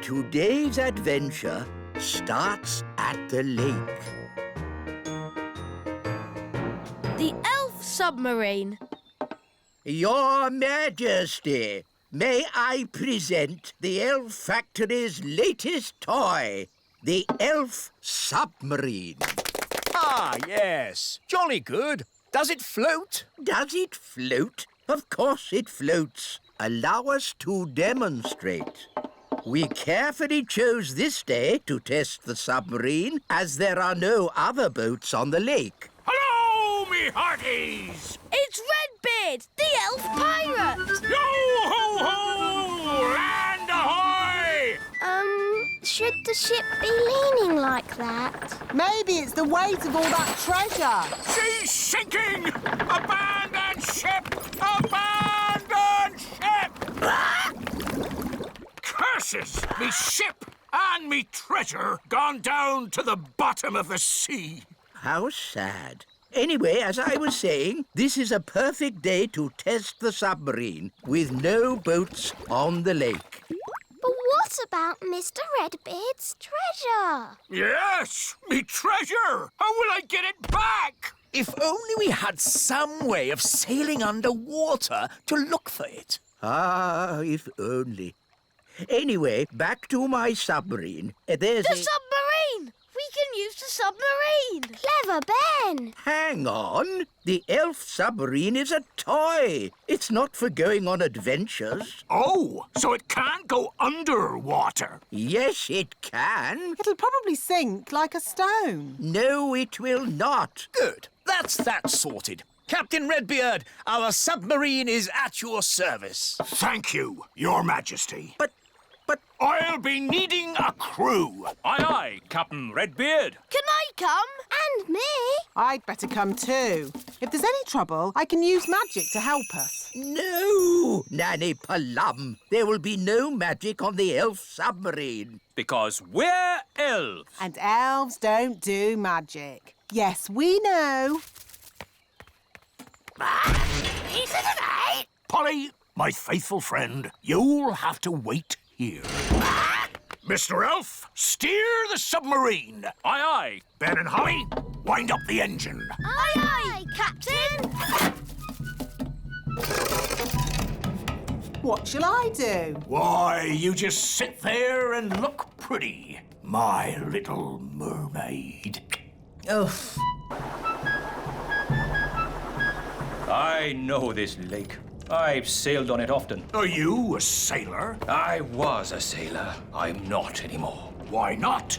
Today's adventure starts at the lake. The elf submarine. Your Majesty, may I present the Elf Factory's latest toy, the elf submarine. Ah, yes. Jolly good. Does it float? Does it float? Of course it floats. Allow us to demonstrate. We carefully chose this day to test the submarine as there are no other boats on the lake. Hello, me hearties! It's Redbeard, the elf pirate. Yo-ho-ho! Land ahoy! Should the ship be leaning like that? Maybe it's the weight of all that treasure. She's sinking! Abandon ship! Abandon ship! Curses! Me ship and me treasure gone down to the bottom of the sea. How sad. Anyway, as I was saying, this is a perfect day to test the submarine with no boats on the lake. But what about Mr. Redbeard's treasure? Yes, me treasure! How will I get it back? If only we had some way of sailing underwater to look for it. Ah, if only. Anyway, back to my submarine. There's The submarine! We can use the submarine. Clever Ben! Hang on. The elf submarine is a toy. It's not for going on adventures. Oh, so it can't go underwater. Yes, it can. It'll probably sink like a stone. No, it will not. Good. That's that sorted. Captain Redbeard, our submarine is at your service. Thank you, Your Majesty. But I'll be needing a crew. Aye, aye, Captain Redbeard. Can I come? And me! I'd better come too. If there's any trouble, I can use magic to help us. no, Nanny Plum. There will be no magic on the elf submarine. Because we're elves. And elves don't do magic. Yes, we know. Polly, my faithful friend, you'll have to wait here. Mr. Elf, steer the submarine. Aye, aye. Ben and Holly, wind up the engine. Aye, aye, Captain. What shall I do? Why, you just sit there and look pretty, my little mermaid. Ugh. I know this lake. I've sailed on it often. Are you a sailor? I was a sailor. I'm not anymore. Why not?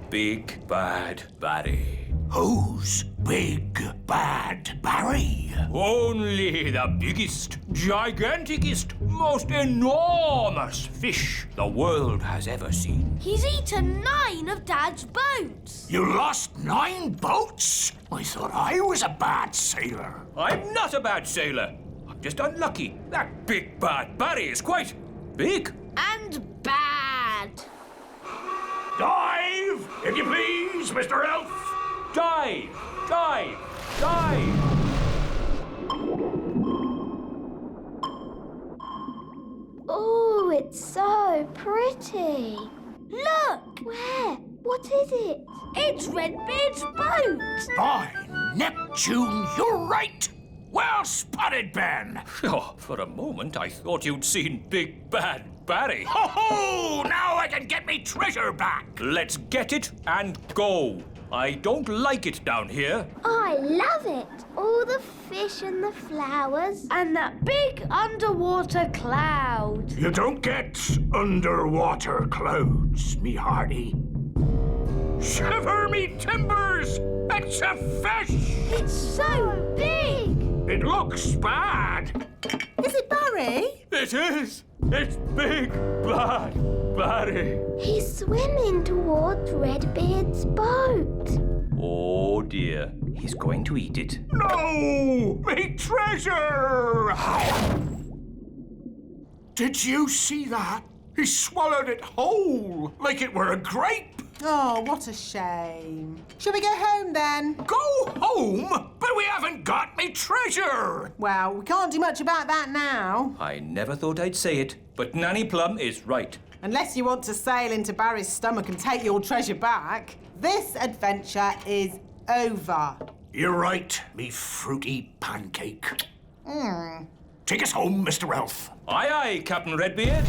Big Bad Barry. Who's Big Bad Barry? Only the biggest, giganticest, most enormous fish the world has ever seen. He's eaten 9 of Dad's boats. You lost 9 boats? I thought I was a bad sailor. I'm not a bad sailor. I'm just unlucky. That Big Bad Barry is quite big. And bad. Dive, if you please, Mr. Elf. Dive! Dive! Dive! Oh, it's so pretty. Look! Where? What is it? It's Redbeard's boat. By Neptune, you're right. Well spotted, Ben. Oh, for a moment I thought you'd seen Big Bad Barry. Ho ho! Now I can get me treasure back. Let's get it and go. I don't like it down here. I love it. All the fish and the flowers. And that big underwater cloud. You don't get underwater clouds, me hearty. Shiver me timbers! It's a fish! It's so big. It looks bad. Is it Barry? It is. It's Big Bad Barry. He's swimming towards Redbeard's boat. Oh dear. He's going to eat it. No! Me treasure! Did you see that? He swallowed it whole, like it were a grape. Oh, what a shame. Shall we go home then? Go home? But we haven't got me treasure. Well, we can't do much about that now. I never thought I'd say it, but Nanny Plum is right. Unless you want to sail into Barry's stomach and take your treasure back, this adventure is over. You're right, me fruity pancake. Take us home, Mr. Elf. Aye, aye, Captain Redbeard.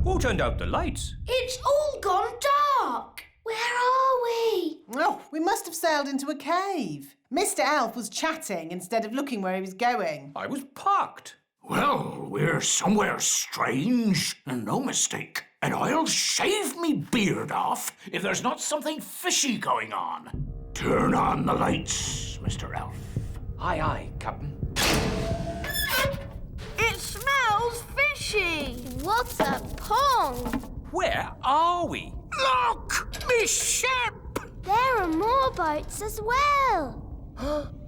Who turned out the lights? It's all gone dark. Where are we? Oh, we must have sailed into a cave. Mr. Elf was chatting instead of looking where he was going. I was parked. Well, we're somewhere strange, and no mistake. And I'll shave me beard off if there's not something fishy going on. Turn on the lights, Mr. Elf. Aye, aye, Captain. It smells fishy. What a pong! Where are we? Look! Me ship! There are more boats as well.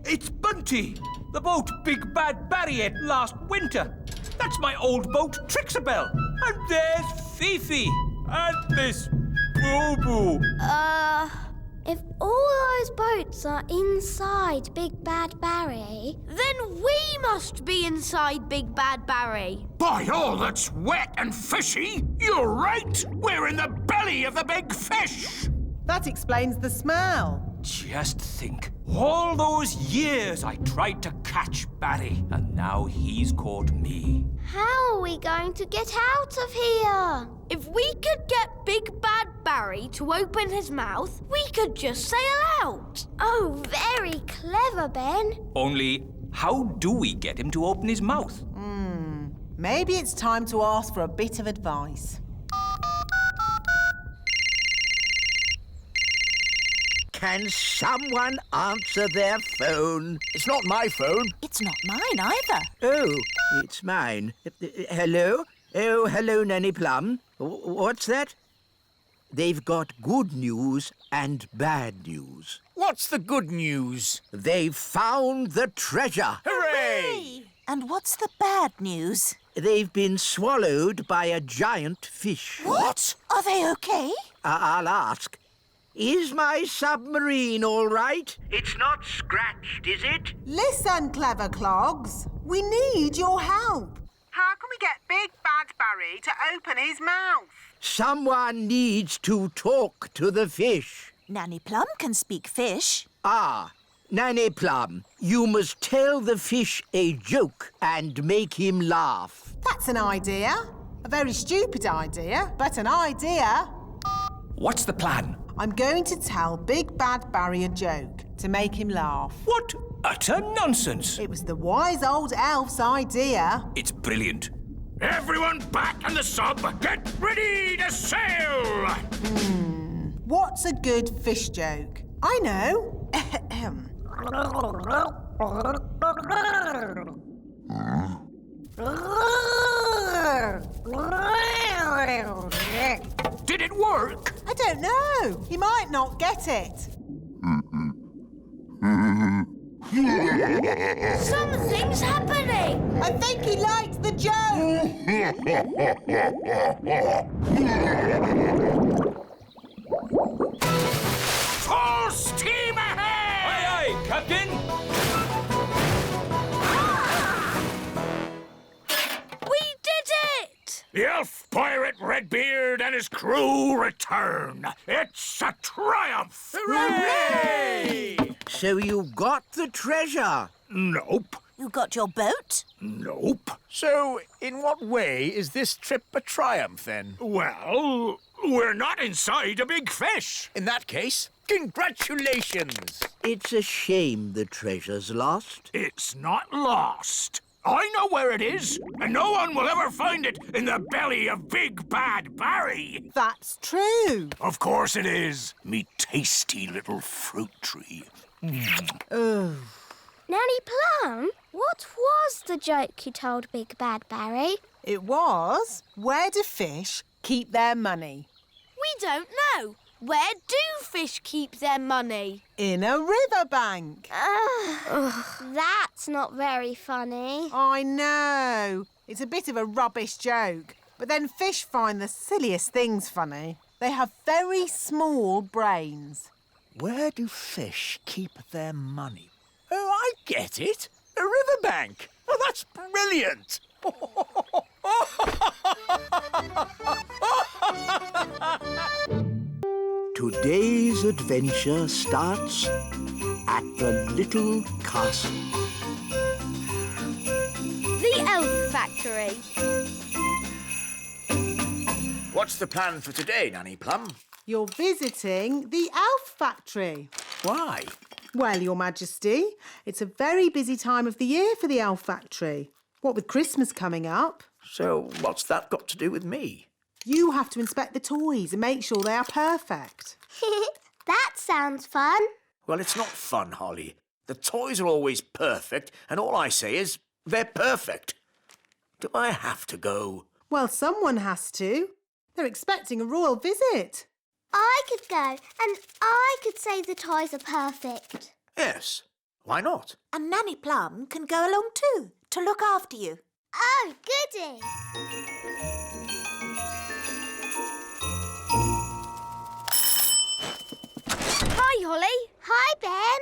It's Bunty, the boat Big Bad Barry had last winter. That's my old boat, Trixabel. And there's Fifi. And Miss Boo-Boo. If all those boats are inside Big Bad Barry, Then we must be inside Big Bad Barry. By all that's wet and fishy, you're right! We're in the belly of the big fish! That explains the smell. Just think, all those years I tried to catch Barry, and now he's caught me. how are we going to get out of here? If we could get Big Bad Barry to open his mouth, we could just sail out. Oh, very clever, Ben. Only, how do we get him to open his mouth? Maybe it's time to ask for a bit of advice. Can someone answer their phone? It's not my phone. It's not mine either. Oh, it's mine. Hello? Oh, hello, Nanny Plum. What's that? They've got good news and bad news. What's the good news? They've found the treasure. Hooray! And what's the bad news? They've been swallowed by a giant fish. What? Are they okay? I'll ask. Is my submarine all right? It's not scratched, is it? Listen, clever clogs. We need your help. How can we get Big Bad Barry to open his mouth? Someone needs to talk to the fish. Nanny Plum can speak fish. Ah, Nanny Plum, you must tell the fish a joke and make him laugh. That's an idea. A very stupid idea, but an idea. What's the plan? I'm going to tell Big Bad Barry a joke to make him laugh. What utter nonsense! It was the wise old elf's idea. It's brilliant. Everyone back in the sub! Get ready to sail! What's a good fish joke? I know. Did it work? I don't know. He might not get it. Something's happening. I think he liked the joke. Full steam ahead! Aye, aye, Captain! We did it! The elf pirate Redbeard and his crew return. It's a triumph! Hooray! So you got the treasure? Nope. You got your boat? Nope. So, in what way is this trip a triumph, then? Well, we're not inside a big fish. In that case, congratulations! It's a shame the treasure's lost. It's not lost. I know where it is, and no one will ever find it in the belly of Big Bad Barry. That's true. Of course it is, me tasty little fruit tree. Nanny Plum, what was the joke you told Big Bad Barry? It was, where do fish keep their money? We don't know. Where do fish keep their money? In a riverbank. That's not very funny. I know. It's a bit of a rubbish joke. But then fish find the silliest things funny. They have very small brains. Where do fish keep their money? Oh, I get it. A riverbank. Oh, that's brilliant. Today's adventure starts at the little castle. The elf factory. What's the plan for today, Nanny Plum? You're visiting the elf factory. Why? Well, Your Majesty, it's a very busy time of the year for the elf factory. What with Christmas coming up, So what's that got to do with me? you have to inspect the toys and make sure they are perfect. That sounds fun. Well, it's not fun, Holly. The toys are always perfect, and all I say is they're perfect. Do I have to go? Well, someone has to. They're expecting a royal visit. I could go and I could say the toys are perfect. Yes. Why not? And Nanny Plum can go along too, to look after you. Oh, goody. Hi, Holly. Hi, Ben.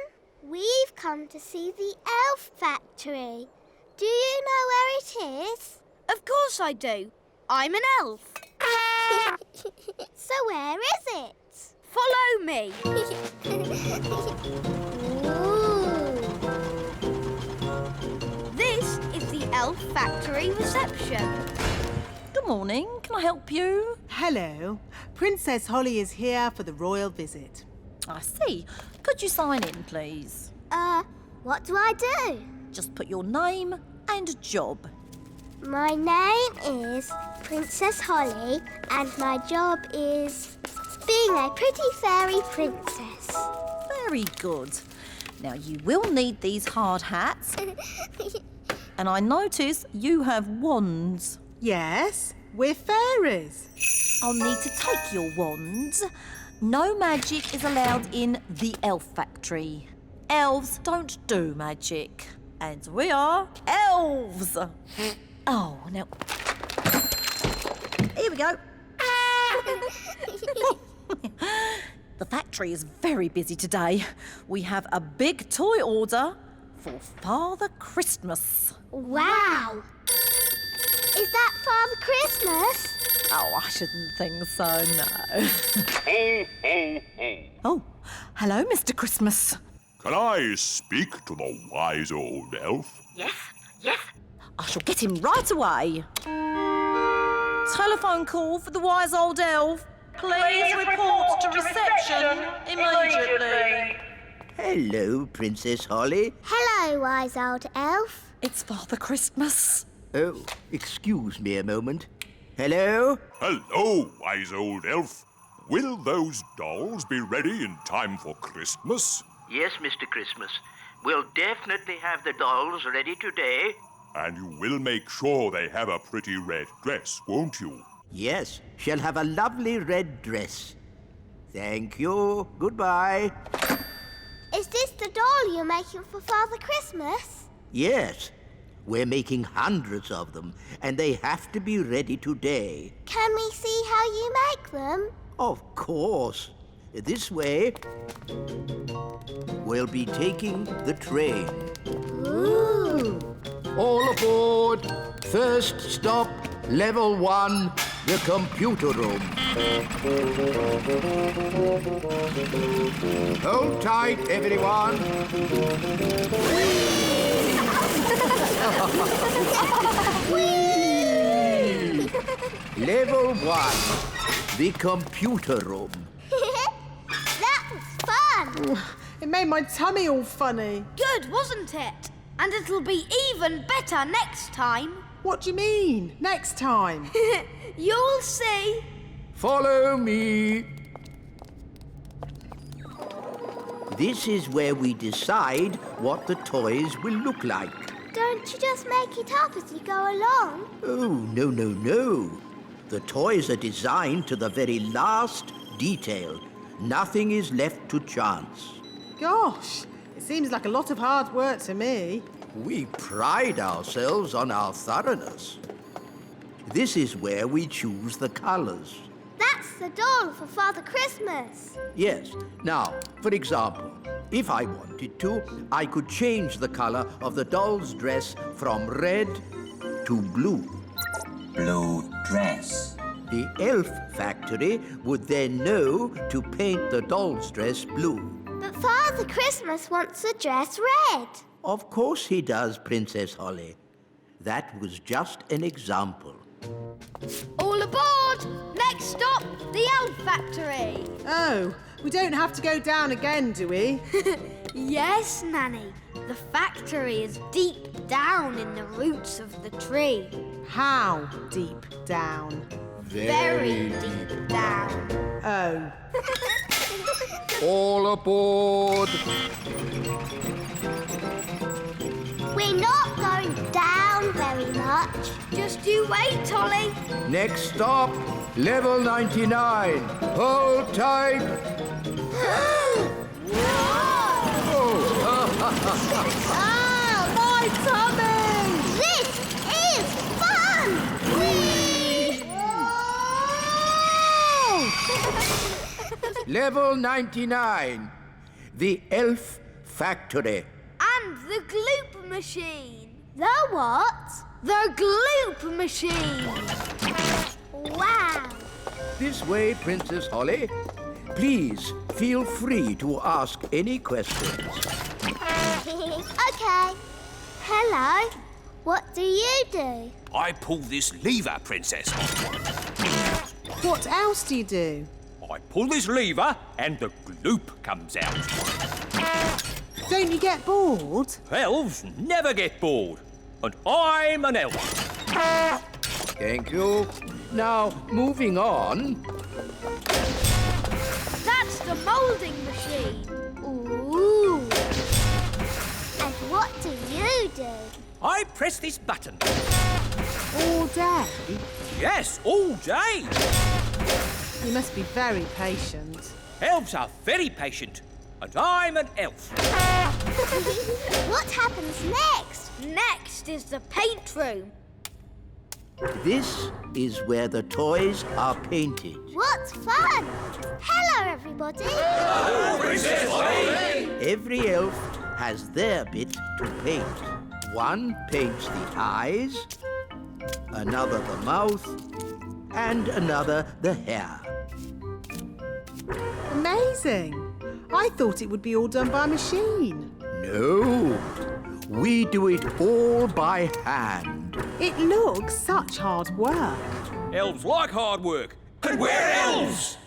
We've come to see the elf factory. Do you know where it is? Of course I do. I'm an elf. So where is it? Follow me. Ooh. This is the elf factory reception. Good morning. Can I help you? Hello. Princess Holly is here for the royal visit. I see. Could you sign in, please? What do I do? Just put your name and job. My name is Princess Holly and my job is being a pretty fairy princess. Very good. Now, you will need these hard hats. And I notice you have wands. Yes, we're fairies. I'll need to take your wands. No magic is allowed in the elf factory. Elves don't do magic. And we are elves. Oh, now... Here we go. The factory is very busy today. We have a big toy order for Father Christmas. Wow! Is that Father Christmas? Oh, I shouldn't think so, no. Oh, hello, Mr. Christmas. Can I speak to the wise old elf? Yes. I shall get him right away. Telephone call for the wise old elf. Please report to reception immediately. Hello, Princess Holly. Hello, wise old elf. It's Father Christmas. Oh, excuse me a moment. Hello? Hello, wise old elf. Will those dolls be ready in time for Christmas? Yes, Mr. Christmas. We'll definitely have the dolls ready today. And you will make sure they have a pretty red dress, won't you? Yes, she'll have a lovely red dress. Thank you. Goodbye. Is this the doll you're making for Father Christmas? Yes, we're making hundreds of them, and they have to be ready today. Can we see how you make them? Of course. This way, we'll be taking the train. Ooh. All aboard. First stop, level 1, the computer room. Hold tight, everyone. Level 1, the computer room. That was fun. It made my tummy all funny. Good, wasn't it? And it'll be even better next time. What do you mean, next time? You'll see. Follow me. This is where we decide what the toys will look like. Don't you just make it up as you go along? Oh, no. The toys are designed to the very last detail. Nothing is left to chance. Gosh, it seems like a lot of hard work to me. We pride ourselves on our thoroughness. This is where we choose the colours. That's the doll for Father Christmas. Yes. Now, for example, if I wanted to, I could change the colour of the doll's dress from red to blue. Blue dress. The elf factory would then know to paint the doll's dress blue. But Father Christmas wants the dress red. Of course he does, Princess Holly. That was just an example. All aboard! Next stop, the elf factory. Oh, we don't have to go down again, do we? Yes, Nanny. The factory is deep down in the roots of the tree. How deep down? Very deep down. Oh. All aboard! We're not going down very much. Just you wait, Holly. Next stop, level 99. Hold tight. Ah, my tummy! This is fun! Level 99. The elf factory. And the gloop machine. The what? The gloop machine. Wow! This way, Princess Holly. Please feel free to ask any questions. Okay. Hello. What do you do? I pull this lever, Princess. What else do you do? I pull this lever and the gloop comes out. Don't you get bored? Elves never get bored. And I'm an elf. Thank you. Now, moving on. That's the moulding machine. Ooh. And what do you do? I press this button. All day? Yes, all day. You must be very patient. Elves are very patient. And I'm an elf. What happens next? Next is the paint room. This is where the toys are painted. What fun! Hello, everybody. Every elf has their bit to paint. One paints the eyes, another the mouth, and another the hair. Amazing. I thought it would be all done by machine. No, we do it all by hand. It looks such hard work. Elves like hard work. And we're elves!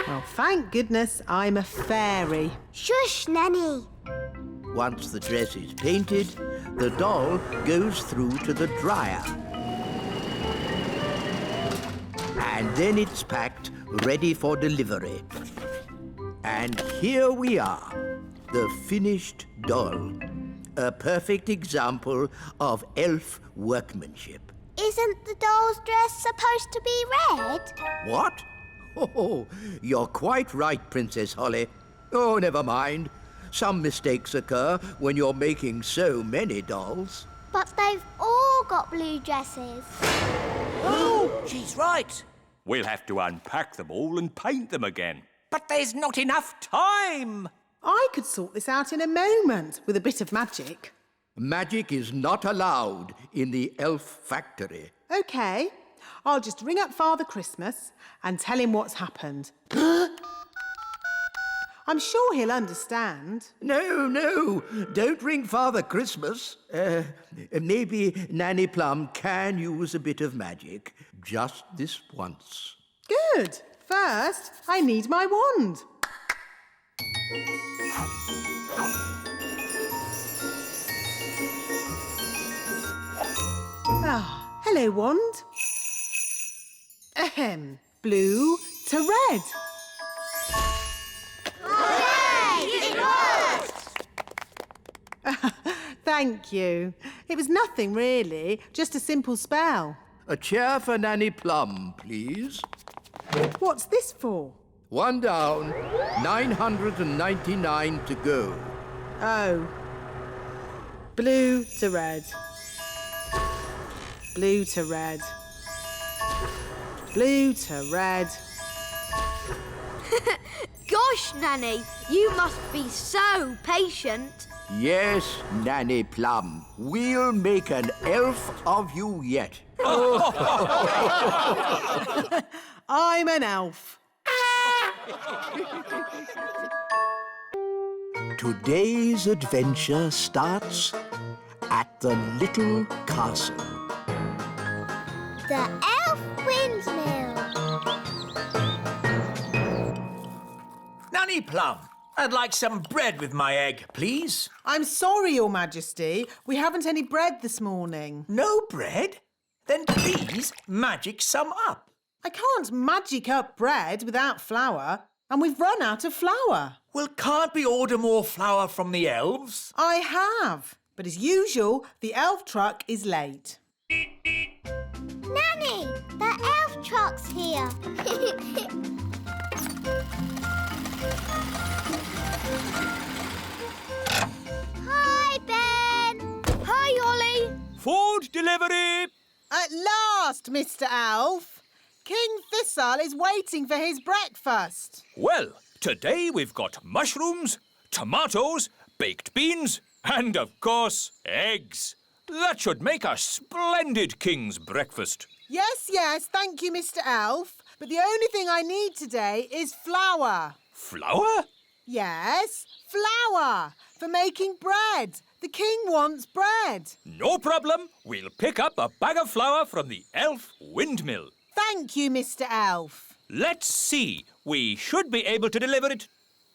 Well, thank goodness I'm a fairy. Shush, Nanny. Once the dress is painted, the doll goes through to the dryer. And then it's packed, ready for delivery. And here we are, the finished doll. A perfect example of elf workmanship. Isn't the doll's dress supposed to be red? What? Oh, you're quite right, Princess Holly. Oh, never mind. Some mistakes occur when you're making so many dolls. But they've all got blue dresses. Oh, she's right. We'll have to unpack them all and paint them again. But there's not enough time. I could sort this out in a moment with a bit of magic. Magic is not allowed in the elf factory. OK, I'll just ring up Father Christmas and tell him what's happened. I'm sure he'll understand. No, don't ring Father Christmas. Maybe Nanny Plum can use a bit of magic. Just this once. Good. First, I need my wand. Ah, hello, wand. Ahem. Blue to red. Hooray! It worked! Thank you. It was nothing, really. Just a simple spell. A chair for Nanny Plum, please. What's this for? One down, 999 to go. Oh. Blue to red. Blue to red. Blue to red. Gosh, Nanny, you must be so patient. Yes, Nanny Plum. We'll make an elf of you yet. I'm an elf. Today's adventure starts at the little castle. The elf windmill. Nanny Plum, I'd like some bread with my egg, please. I'm sorry, Your Majesty. We haven't any bread this morning. No bread? Then please magic some up. I can't magic up bread without flour, and we've run out of flour. Well, can't we order more flour from the elves? I have, but as usual, the elf truck is late. Nanny, the elf truck's here. Hi, Ben. Hi, Ollie. Food delivery! At last, Mr. Elf. King Thistle is waiting for his breakfast. Well, today we've got mushrooms, tomatoes, baked beans, and, of course, eggs. That should make a splendid king's breakfast. Yes, thank you, Mr. Elf. But the only thing I need today is flour. Flour? Yes, flour for making bread. The king wants bread. No problem. We'll pick up a bag of flour from the elf windmill. Thank you, Mr. Elf. Let's see. We should be able to deliver it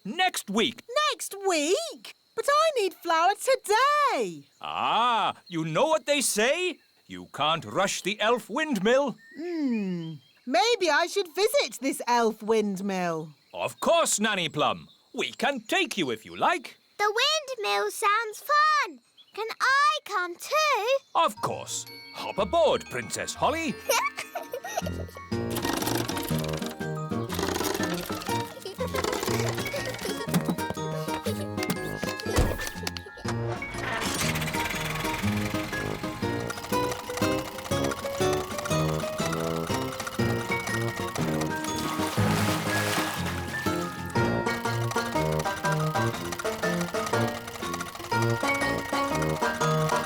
next week. Next week? But I need flour today. Ah, you know what they say? You can't rush the elf windmill. Maybe I should visit this elf windmill. Of course, Nanny Plum. We can take you if you like. The windmill sounds fun. Can I come too? Of course. Hop aboard, Princess Holly.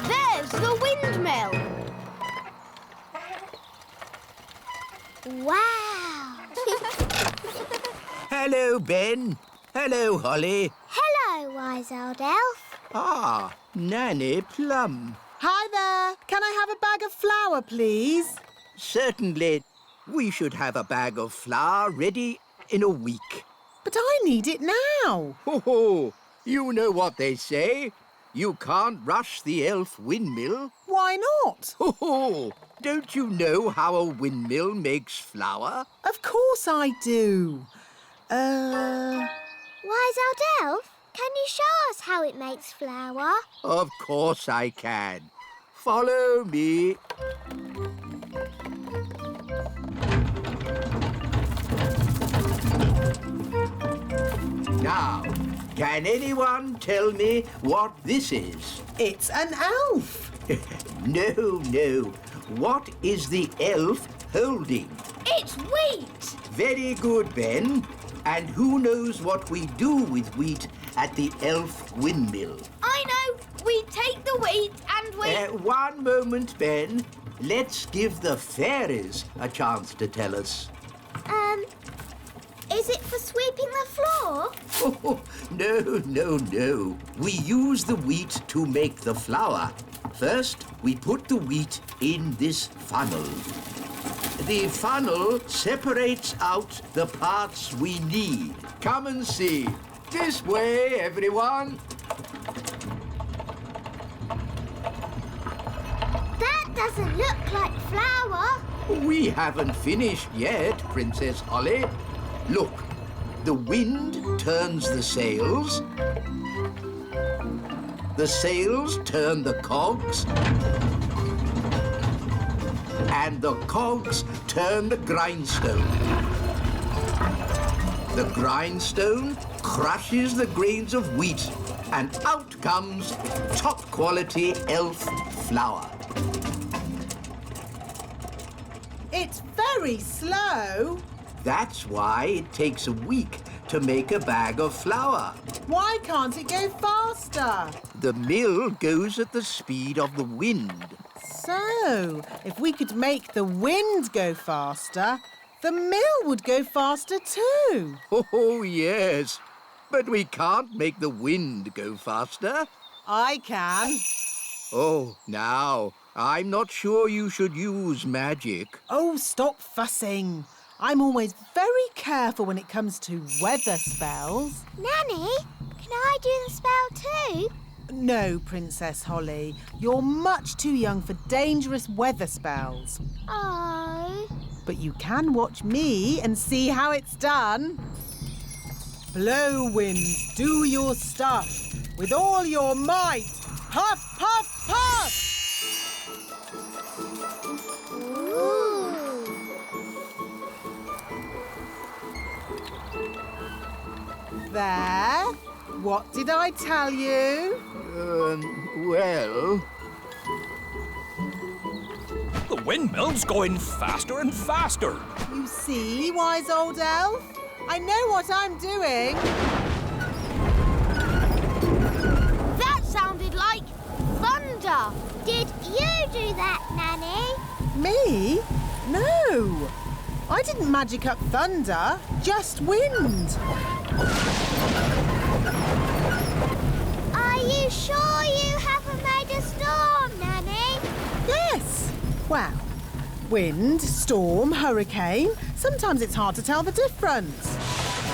There's the windmill. Wow. Hello, Ben. Hello, Holly. Hello, wise old elf. Ah, Nanny Plum. Hi there. Can I have a bag of flour, please? Certainly. We should have a bag of flour ready in a week. But I need it now. Ho ho! You know what they say. You can't rush the elf windmill. Why not? Ho ho! Don't you know how a windmill makes flour? Of course I do. Wise old elf, can you show us how it makes flour? Of course I can. Follow me. Now, can anyone tell me what this is? It's an elf. No. What is the elf holding? It's wheat. Very good, Ben. And who knows what we do with wheat at the elf windmill? I know. We take the wheat and we... One moment, Ben. Let's give the fairies a chance to tell us. Is it for sweeping the floor? Oh, no. We use the wheat to make the flour. First, we put the wheat in this funnel. The funnel separates out the parts we need. Come and see. This way, everyone. That doesn't look like flour. We haven't finished yet, Princess Holly. Look, the wind turns the sails. The sails turn the cogs. And the cogs turn the grindstone. The grindstone crushes the grains of wheat, and out comes top-quality elf flour. It's very slow. That's why it takes a week to make a bag of flour. Why can't it go faster? The mill goes at the speed of the wind. So, if we could make the wind go faster, the mill would go faster too. Oh, yes. But we can't make the wind go faster. I can. Oh, now, I'm not sure you should use magic. Oh, stop fussing. I'm always very careful when it comes to weather spells. Nanny, can I do the spell too? No, Princess Holly. You're much too young for dangerous weather spells. Oh. But you can watch me and see how it's done. Blow, winds, do your stuff. With all your might. Puff, puff, puff! Ooh. There. What did I tell you? Well... The windmill's going faster and faster. You see, wise old elf? I know what I'm doing. That sounded like thunder. Did you do that, Nanny? Me? No. I didn't magic up thunder, just wind. Are you sure you haven't made a storm, Nanny? Yes. Well, wind, storm, hurricane. Sometimes it's hard to tell the difference.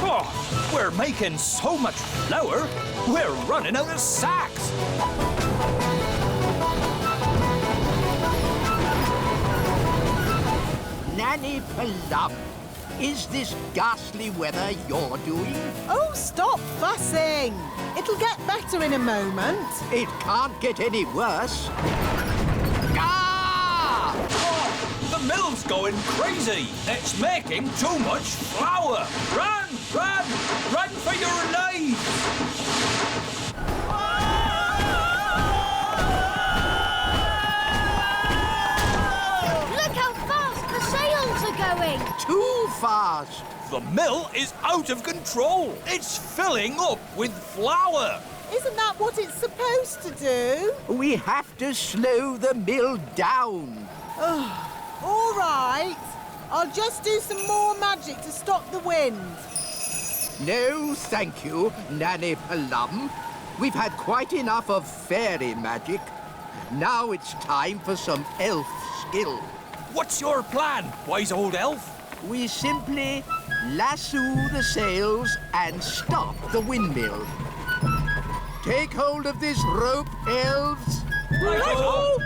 Oh, we're making so much flour, we're running out of sacks. Nanny Plum, is this ghastly weather you're doing? Oh, stop fussing. It'll get better in a moment. It can't get any worse. Ah! Oh, the mill's going crazy. It's making too much flour. Run, run, run for your lives. Look how fast the sails are going. Too fast. The mill is out of control. It's filling up with flour. Isn't that what it's supposed to do? We have to slow the mill down. All right. I'll just do some more magic to stop the wind. No, thank you, Nanny Plum. We've had quite enough of fairy magic. Now it's time for some elf skill. What's your plan, wise old elf? We simply lasso the sails and stop the windmill. Take hold of this rope, elves. Righto.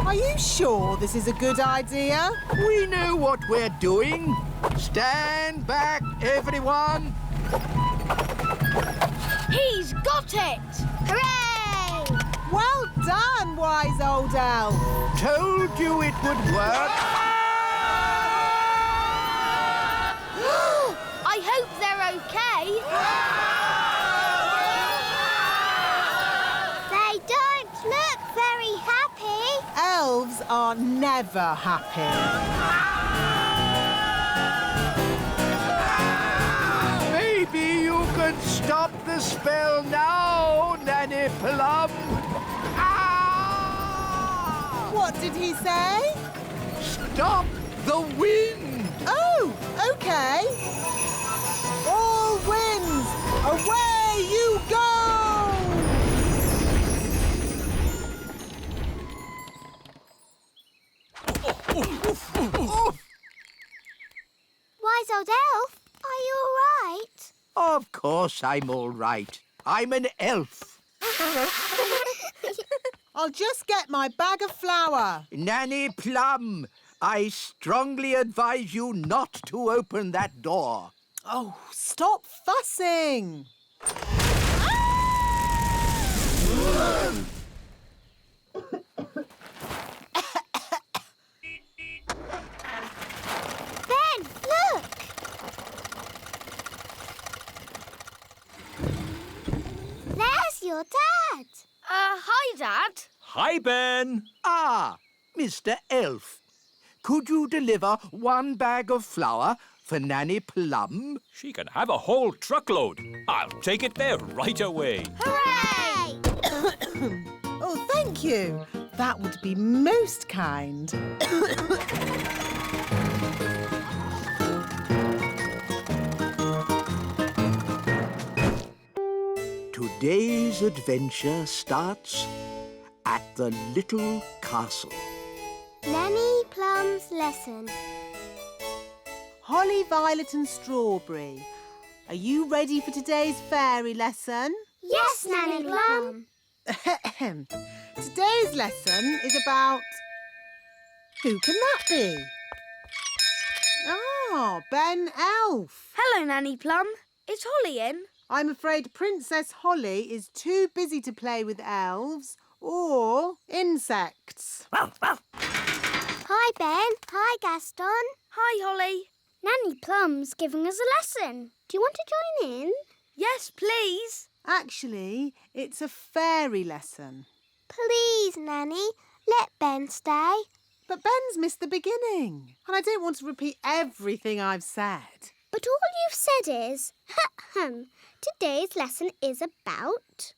Are you sure this is a good idea? We know what we're doing. Stand back, everyone. He's got it. Hooray! Well done, wise old elf. Told you it would work. I hope they're okay. They don't look very happy. Elves are never happy. Maybe you could stop the spell now, Nanny Plum. Ah! What did he say? Stop the wind! Oh, okay. All winds, away you go! Wise old elf, are you all right? Of course I'm all right. I'm an elf. I'll just get my bag of flour. Nanny Plum, I strongly advise you not to open that door. Oh, stop fussing. Ben, look! There's your dad. Hi, Dad. Hi, Ben. Ah, Mr. Elf. could you deliver 1 bag of flour for Nanny Plum? She can have a whole truckload. I'll take it there right away. Hooray! Oh, thank you. That would be most kind. Today's adventure starts at the little castle. Nanny Plum's lesson. Holly, Violet and Strawberry, are you ready for today's fairy lesson? Yes, Nanny Plum. Today's lesson is about... Who can that be? Ah, Ben Elf. Hello, Nanny Plum. Is Holly in? I'm afraid Princess Holly is too busy to play with elves or insects. Hi, Ben. Hi, Gaston. Hi, Holly. Nanny Plum's giving us a lesson. Do you want to join in? Yes, please. Actually, it's a fairy lesson. Please, Nanny, let Ben stay. But Ben's missed the beginning, and I don't want to repeat everything I've said. But all you've said is, today's lesson is about...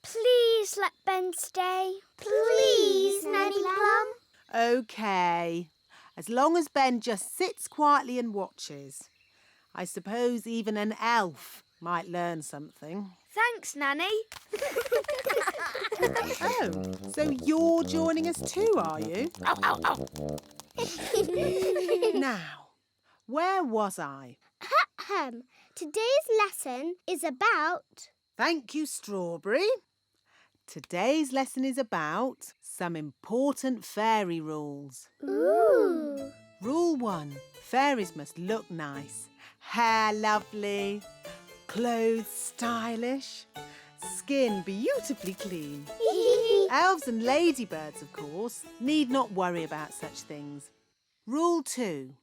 Please let Ben stay. Please, Nanny Plum. OK. As long as Ben just sits quietly and watches. I suppose even an elf might learn something. Thanks, Nanny. Oh, so you're joining us too, are you? Now, where was I? Today's lesson is about... Thank you, Strawberry. Today's lesson is about some important fairy rules. Ooh. Rule 1. Fairies must look nice. Hair lovely. Clothes stylish. Skin beautifully clean. Elves and ladybirds, of course, need not worry about such things. Rule 2.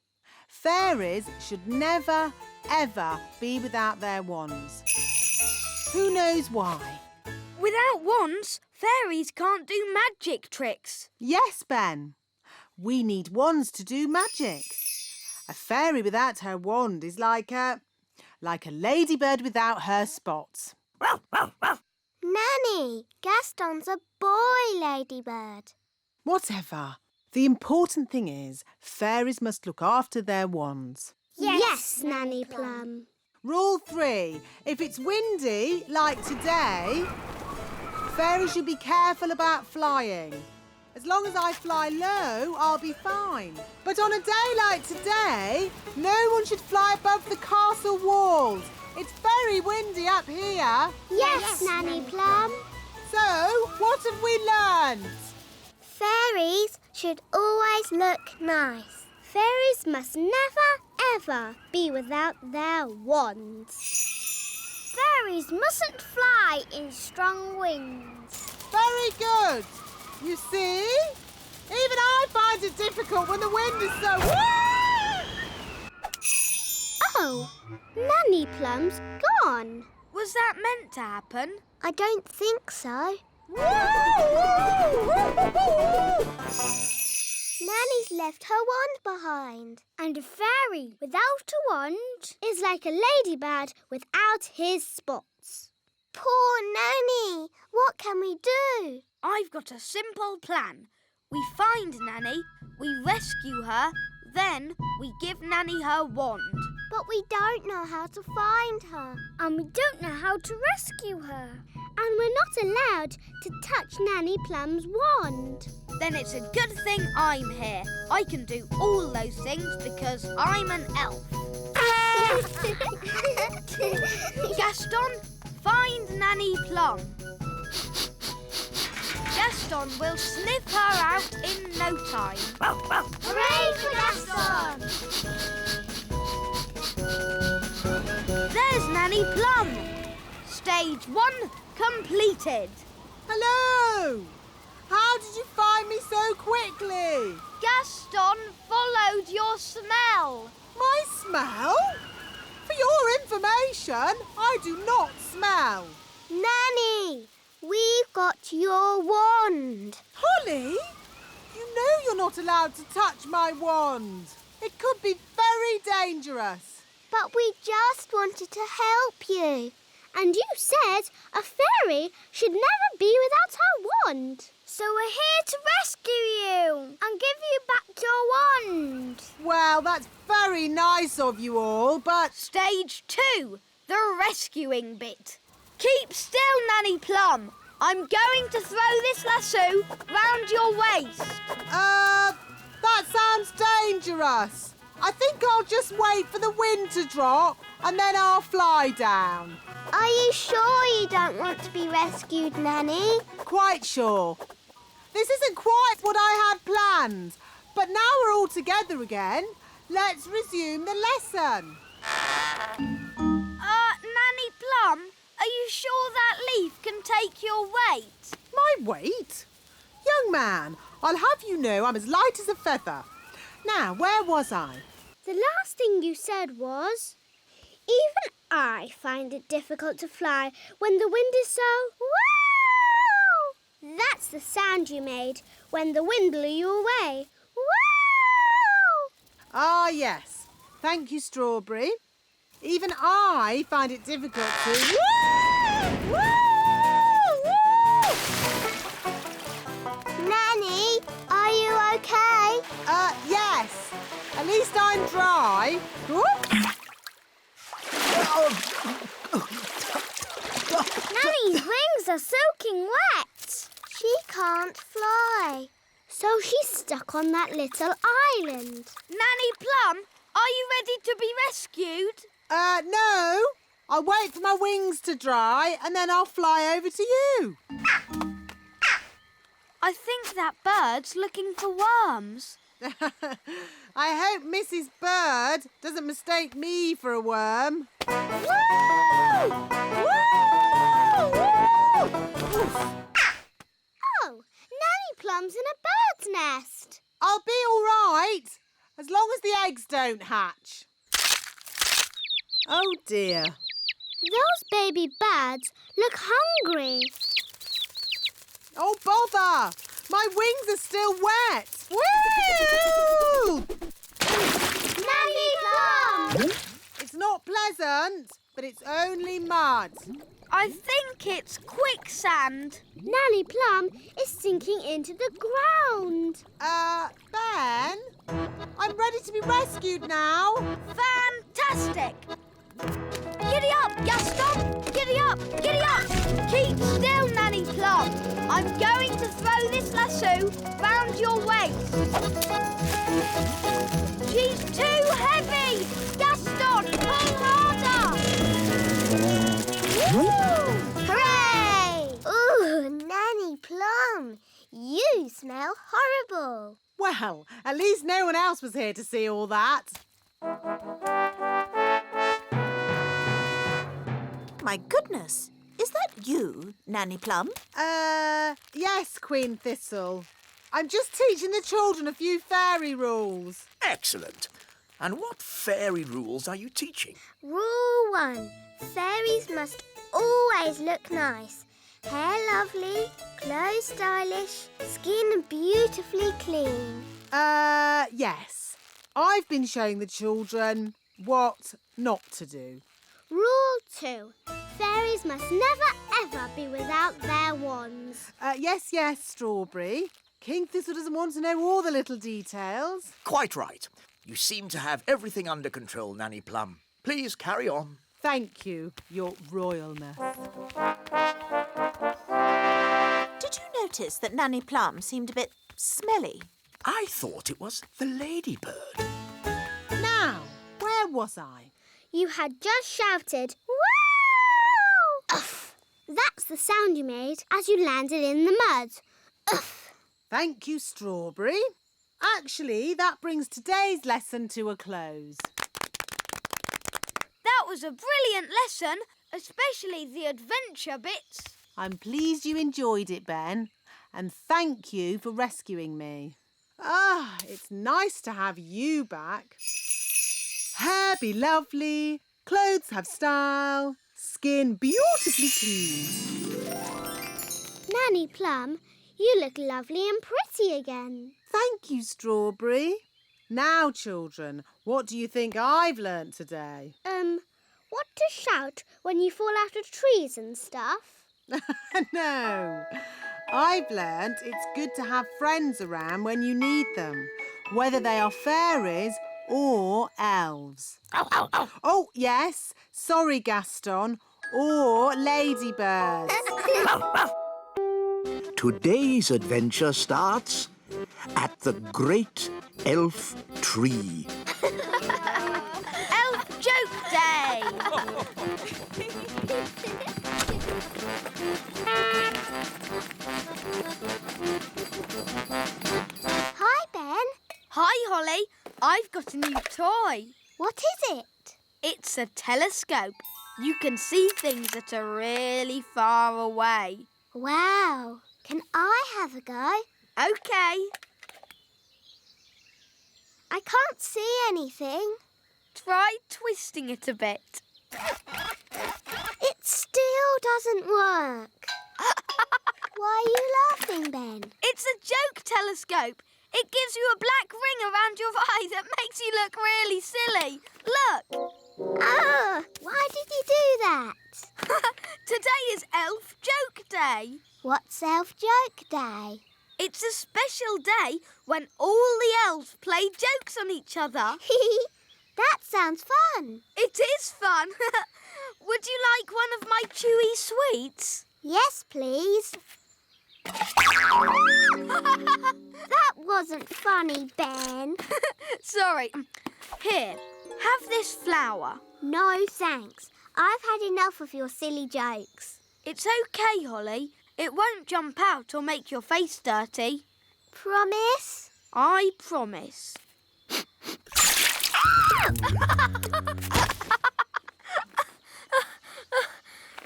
Fairies should never, ever be without their wands. Who knows why? Without wands, fairies can't do magic tricks. Yes, Ben. We need wands to do magic. A fairy without her wand is like a ladybird without her spots. Nanny, Gaston's a boy ladybird. Whatever. The important thing is fairies must look after their wands. Yes, Nanny Plum. Rule 3. If it's windy, like today, fairies should be careful about flying. As long as I fly low, I'll be fine. But on a day like today, no one should fly above the castle walls. It's very windy up here. Yes, Nanny Plum. So, what have we learned? Fairies should always look nice. Fairies must never, ever be without their wands. Fairies mustn't fly in strong winds. Very good. You see? Even I find it difficult when the wind is so... Oh, Nanny Plum's gone. Was that meant to happen? I don't think so. Nanny's left her wand behind. And a fairy without a wand is like a ladybird without his spots. Poor Nanny! What can we do? I've got a simple plan. We find Nanny, we rescue her, then we give Nanny her wand. But we don't know how to find her. And we don't know how to rescue her. And we're not allowed to touch Nanny Plum's wand. Then it's a good thing I'm here. I can do all those things because I'm an elf. Gaston, find Nanny Plum. Gaston will sniff her out in no time. Hooray for Gaston! There's Nanny Plum. Stage 1 completed. Hello! How did you find me so quickly? Gaston followed your smell. My smell? For your information, I do not smell. Nanny, we've got your wand. Holly, You know you're not allowed to touch my wand. It could be very dangerous. But we just wanted to help you. And you said a fairy should never be without her wand. So we're here to rescue you and give you back your wand. Well, that's very nice of you all, but... Stage 2, the rescuing bit. Keep still, Nanny Plum. I'm going to throw this lasso round your waist. That sounds dangerous. I think I'll just wait for the wind to drop and then I'll fly down. Are you sure you don't want to be rescued, Nanny? Quite sure. This isn't quite what I had planned, but now we're all together again. Let's resume the lesson. Nanny Plum, are you sure that leaf can take your weight? My weight? Young man, I'll have you know I'm as light as a feather. Now, where was I? The last thing you said was, even I find it difficult to fly when the wind is so... Wow! That's the sound you made when the wind blew you away. Wow! Ah, yes. Thank you, Strawberry. Even I find it difficult to... Woo! Woo! Woo! Nanny, are you okay? Yes. At least I'm dry. Nanny's wings are soaking wet. She can't fly. So she's stuck on that little island. Nanny Plum, are you ready to be rescued? No. I'll wait for my wings to dry and then I'll fly over to you. I think that bird's looking for worms. I hope Mrs. Bird doesn't mistake me for a worm. Woo! Woo! Woo! Oh, Nanny Plum's in a bird's nest. I'll be all right, as long as the eggs don't hatch. Oh, dear. Those baby birds look hungry. Oh, bother! My wings are still wet. Woo! Nanny Plum! It's not pleasant, but it's only mud. I think it's quicksand. Nanny Plum is sinking into the ground. Ben? I'm ready to be rescued now. Fantastic! Giddy up, Gaston! Giddy up! Giddy up! Keep still, Nanny Plum. I'm going to throw this lasso round your waist. She's too heavy! Gaston, pull harder! Woo! Hooray! Ooh, Nanny Plum, you smell horrible. Well, at least no one else was here to see all that. My goodness, is that you, Nanny Plum? Yes, Queen Thistle. I'm just teaching the children a few fairy rules. Excellent. And what fairy rules are you teaching? Rule 1. Fairies must always look nice. Hair lovely, clothes stylish, skin beautifully clean. Yes. I've been showing the children what not to do. Rule 2. Fairies must never ever be without their wands. Yes, Strawberry. King Thistle doesn't want to know all the little details. Quite right. You seem to have everything under control, Nanny Plum. Please carry on. Thank you, Your Royalness. Did you notice that Nanny Plum seemed a bit smelly? I thought it was the ladybird. Now, where was I? You had just shouted, "Wow!" Uff. That's the sound you made as you landed in the mud. Uff. Thank you, Strawberry. Actually, that brings today's lesson to a close. That was a brilliant lesson, especially the adventure bits. I'm pleased you enjoyed it, Ben, and thank you for rescuing me. It's nice to have you back. Hair be lovely, clothes have style, skin beautifully clean. Nanny Plum, You look lovely and pretty again. Thank you, Strawberry. Now, children, what do you think I've learnt today? What to shout when you fall out of trees and stuff? No. I've learnt it's good to have friends around when you need them, whether they are fairies or elves. Ow, ow, ow. Oh, yes. Sorry, Gaston. Or ladybirds. Today's adventure starts at the Great Elf Tree. Elf Joke Day! Hi, Ben. Hi, Holly. I've got a new toy. What is it? It's a telescope. You can see things that are really far away. Wow. Can I have a go? OK. I can't see anything. Try twisting it a bit. It still doesn't work. Why are you laughing, Ben? It's a joke telescope. It gives you a black ring around your eye that makes you look really silly. Look. Ah, why did you do that? Today is Elf Joke Day. What's Elf Joke Day? It's a special day when all the elves play jokes on each other. That sounds fun. It is fun. Would you like one of my chewy sweets? Yes, please. That wasn't funny, Ben. Sorry. Here, have this flower. No, thanks. I've had enough of your silly jokes. It's OK, Holly. It won't jump out or make your face dirty. Promise? I promise.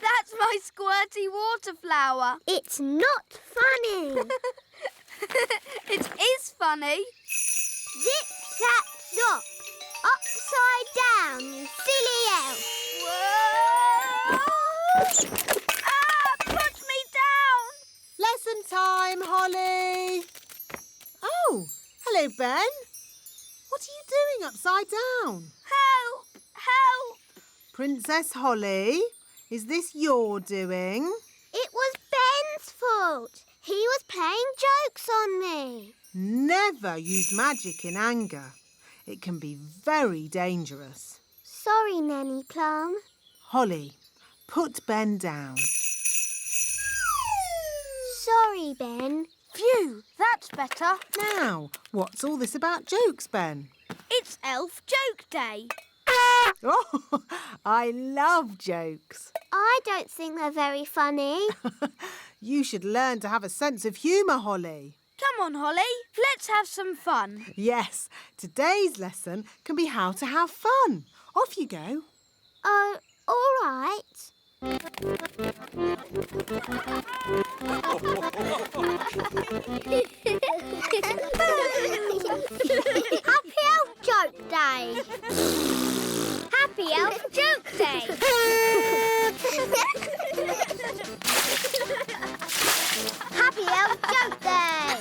That's my squirty water flower. It's not funny. It is funny. Zip, zap, zop. Upside down, you silly elf. Whoa! Put me down! Lesson time, Holly. Oh, hello, Ben. What are you doing upside down? Help! Help! Princess Holly, is this your doing? It was Ben's fault. He was playing jokes on me. Never use magic in anger. It can be very dangerous. Sorry, Nanny Plum. Holly, put Ben down. Sorry, Ben. Phew, that's better. Now, what's all this about jokes, Ben? It's Elf Joke Day. Oh, I love jokes. I don't think they're very funny. You should learn to have a sense of humour, Holly. Come on, Holly. Let's have some fun. Yes, today's lesson can be how to have fun. Off you go. Oh, all right. Happy Elf Joke Day. Happy Elf Joke Day. Happy Elf Joke Day.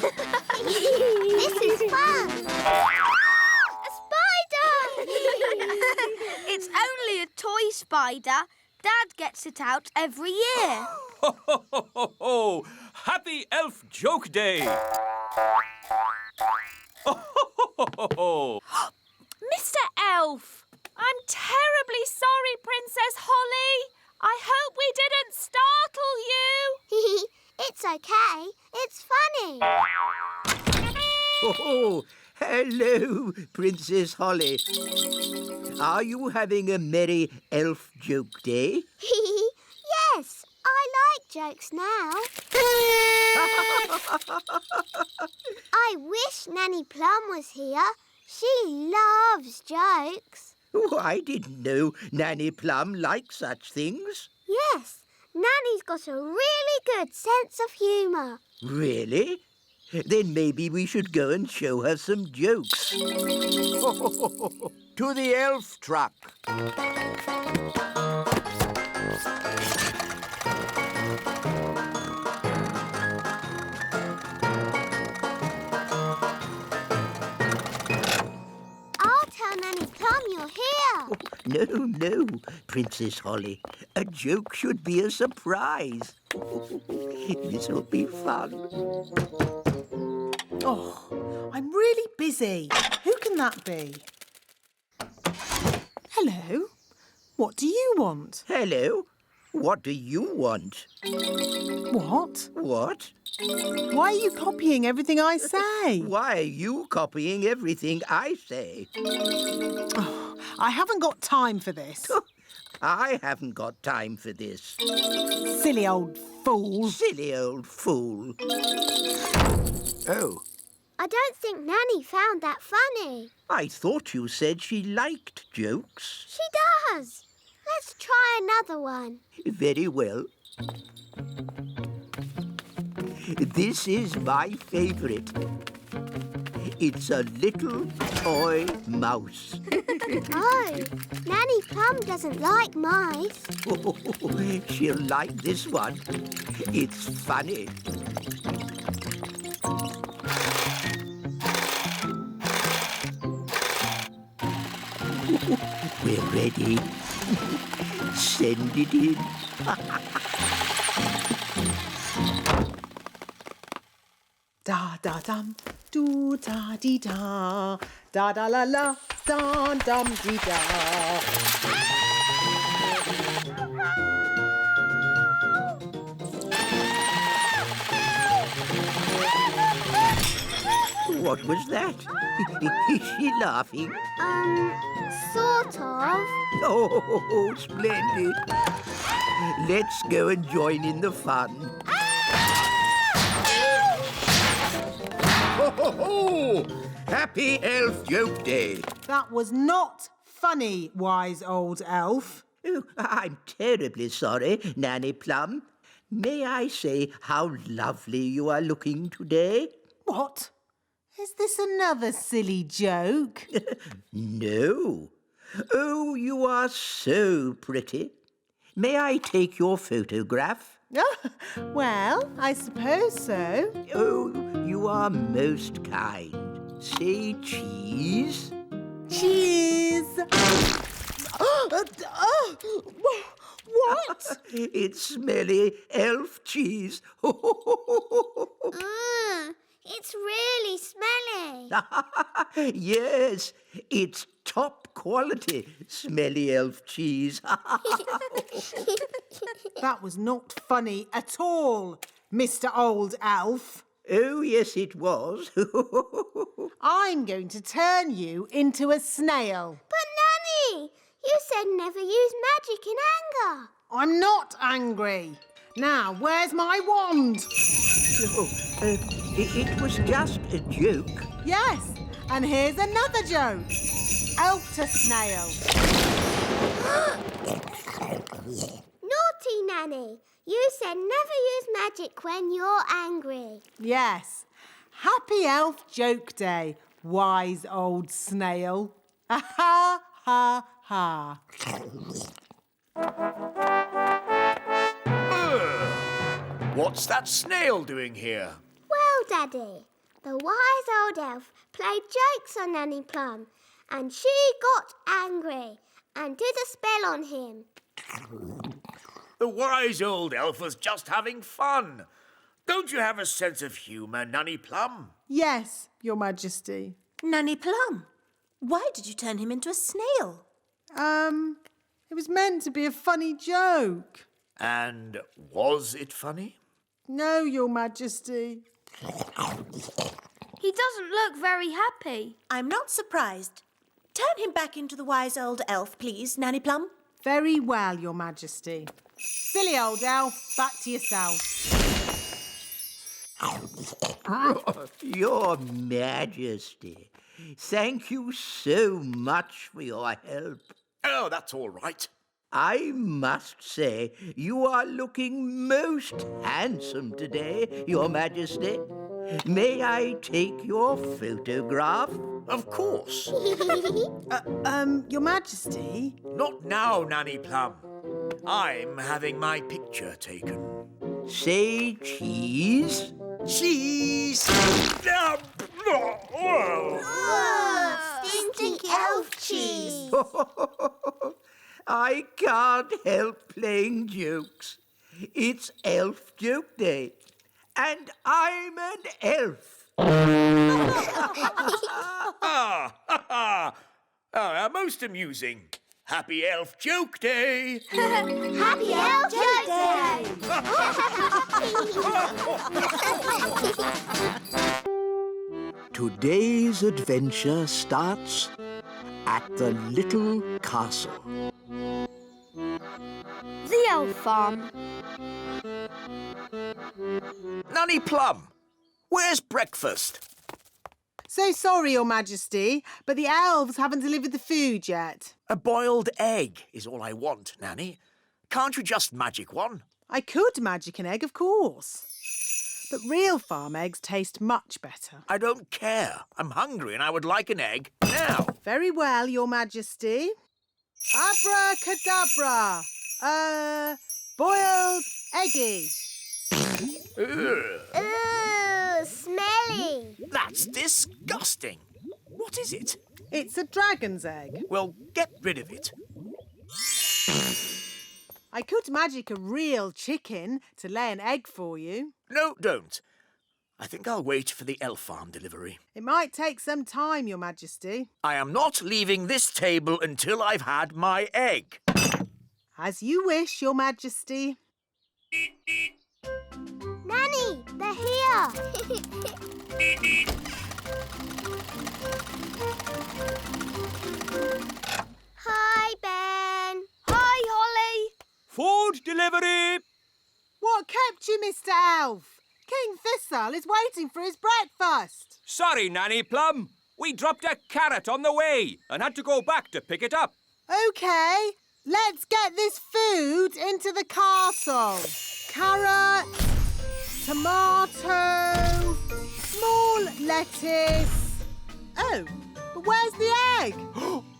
This is fun. A spider. It's only a toy spider. Dad gets it out every year. Ho, ho, ho, ho, ho. Happy Elf Joke Day! Ho, ho, ho, ho, ho. Mr. Elf, I'm terribly sorry, Princess Holly. I hope we didn't startle you. It's okay. It's funny. Oh, hello, Princess Holly. Are you having a merry elf joke day? Yes, I like jokes now. I wish Nanny Plum was here. She loves jokes. Oh, I didn't know Nanny Plum liked such things. Yes, Nanny's got a really good sense of humour. Really? Then maybe we should go and show her some jokes. To the elf truck. Plum, you're here. No, Princess Holly. A joke should be a surprise. This'll be fun. Oh, I'm really busy. Who can that be? Hello. What do you want? Hello. What do you want? What? What? Why are you copying everything I say? Why are you copying everything I say? Oh, I haven't got time for this. I haven't got time for this. Silly old fool. Silly old fool. Oh, I don't think Nanny found that funny. I thought you said she liked jokes. She does. Let's try another one. Very well. This is my favourite. It's a little toy mouse. Oh, Nanny Plum doesn't like mice. She'll like this one. It's funny. We're ready. Send it in. Da da dum, do da dee da, da da la la, da dum dee da. What was that? Is she laughing? Sort of. Oh, splendid. Let's go and join in the fun. Ho, ho, ho! Happy Elf Joke Day. That was not funny, wise old elf. Oh, I'm terribly sorry, Nanny Plum. May I say how lovely you are looking today? What? Is this another silly joke? No. Oh, you are so pretty. May I take your photograph? Well, I suppose so. Oh, you are most kind. Say cheese. Cheese! What? It's smelly elf cheese. It's really smelly. Yes, it's top quality smelly elf cheese. That was not funny at all, Mr. Old Elf. Oh, yes, it was. I'm going to turn you into a snail. But Nanny, you said never use magic in anger. I'm not angry. Now, where's my wand? It was just a joke. Yes, and here's another joke. Elf to snail. Naughty Nanny, you said never use magic when you're angry. Yes. Happy Elf Joke Day, wise old snail. Ha ha ha. What's that snail doing here? Well, Daddy, the wise old elf played jokes on Nanny Plum, and she got angry and did a spell on him. The wise old elf was just having fun. Don't you have a sense of humour, Nanny Plum? Yes, Your Majesty. Nanny Plum, why did you turn him into a snail? It was meant to be a funny joke. And was it funny? No, Your Majesty. He doesn't look very happy. I'm not surprised. Turn him back into the wise old elf, please, Nanny Plum. Very well, Your Majesty. Silly old elf, back to yourself. Your Majesty, thank you so much for your help. Oh, that's all right. I must say, you are looking most handsome today, Your Majesty. May I take your photograph? Of course. Your Majesty? Not now, Nanny Plum. I'm having my picture taken. Say cheese. Cheese! Stinky elf cheese. I can't help playing jokes. It's elf joke day, and I'm an elf. Most amusing. Happy Elf Joke Day! Happy Elf Joke Day! Today's adventure starts at the little castle. The elf farm. Nanny Plum, where's breakfast? So sorry, Your Majesty, but the elves haven't delivered the food yet. A boiled egg is all I want, Nanny. Can't you just magic one? I could magic an egg, of course. But real farm eggs taste much better. I don't care. I'm hungry and I would like an egg now. Very well, Your Majesty. Abracadabra! Boiled eggy. Ugh, Ooh, smelly. that's disgusting. What is it? It's a dragon's egg. Well, get rid of it. I could magic a real chicken to lay an egg for you. No, don't. I think I'll wait for the elf farm delivery. It might take some time, Your Majesty. I am not leaving this table until I've had my egg. As you wish, Your Majesty. Nanny, they're here. Hi, Ben. Hi, Holly. Food delivery! What kept you, Mr. Elf? King Thistle is waiting for his breakfast. Sorry, Nanny Plum. We dropped a carrot on the way and had to go back to pick it up. OK, let's get this food into the castle. Carrot, tomato, small lettuce. Oh, but where's the egg?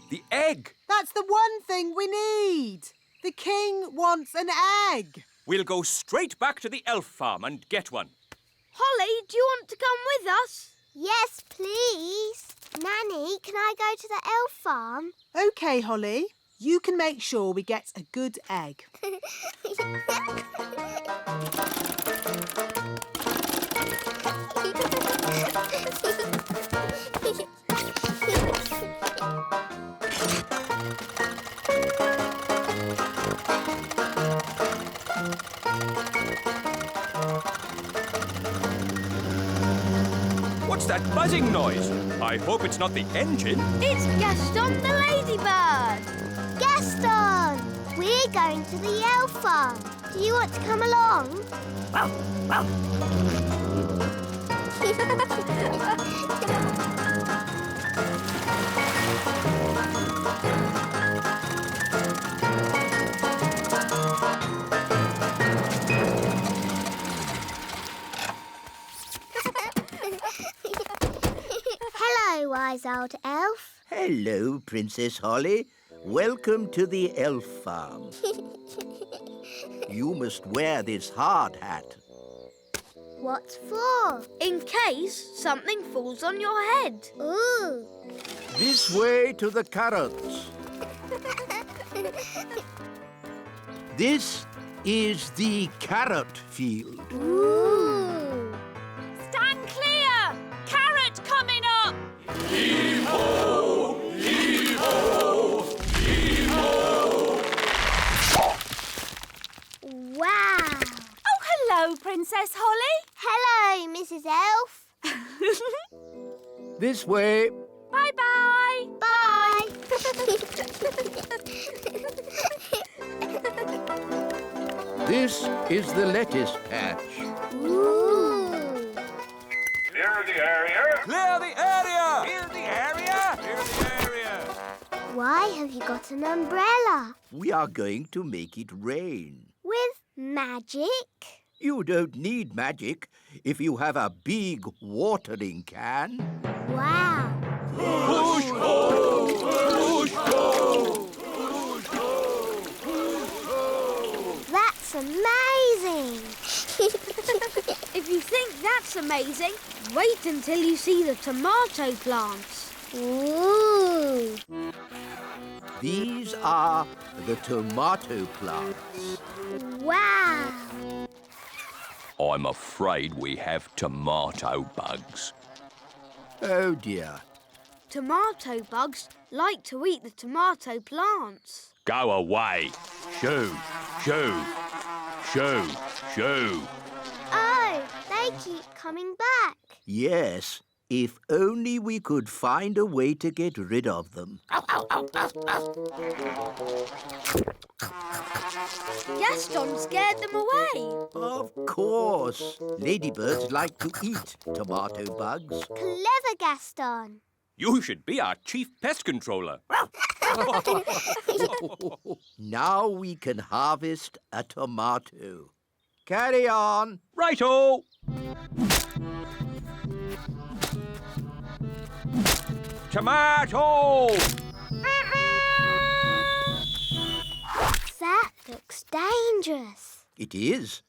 The egg! That's the one thing we need. The king wants an egg. We'll go straight back to the elf farm and get one. Holly, do you want to come with us? Yes, please. Nanny, can I go to the elf farm? OK, Holly. You can make sure we get a good egg. What's that buzzing noise? I hope it's not the engine. It's Gaston the ladybird. Gaston! We're going to the elf farm. Do you want to come along? Hello, wise old elf. Hello, Princess Holly. Welcome to the elf farm. You must wear this hard hat. What for? In case something falls on your head. Ooh. This way to the carrots. This is the carrot field. Ooh. Stand clear! Carrot coming up! Heave-ho! Heave-ho! Heave-ho! Wow. Oh, hello, Princess Holly. Hello, Mrs. Elf. This way. Bye-bye. Bye. This is the lettuce patch. Ooh. Clear the area! Clear the area! Clear the area! Clear the area! Why have you got an umbrella? We are going to make it rain. With magic? You don't need magic if you have a big watering can. Wow. Push ho! Push ho! That's amazing. If you think that's amazing, wait until you see the tomato plants. Ooh. These are the tomato plants. Wow! I'm afraid we have tomato bugs. Oh dear. Tomato bugs like to eat the tomato plants. Go away. Shoo, shoo, shoo, shoo. Oh, they keep coming back. Yes, if only we could find a way to get rid of them. Gaston scared them away. Of course. Ladybirds like to eat tomato bugs. Clever, Gaston. You should be our chief pest controller. Now we can harvest a tomato. Carry on. Righto! Tomato! That looks dangerous. It is.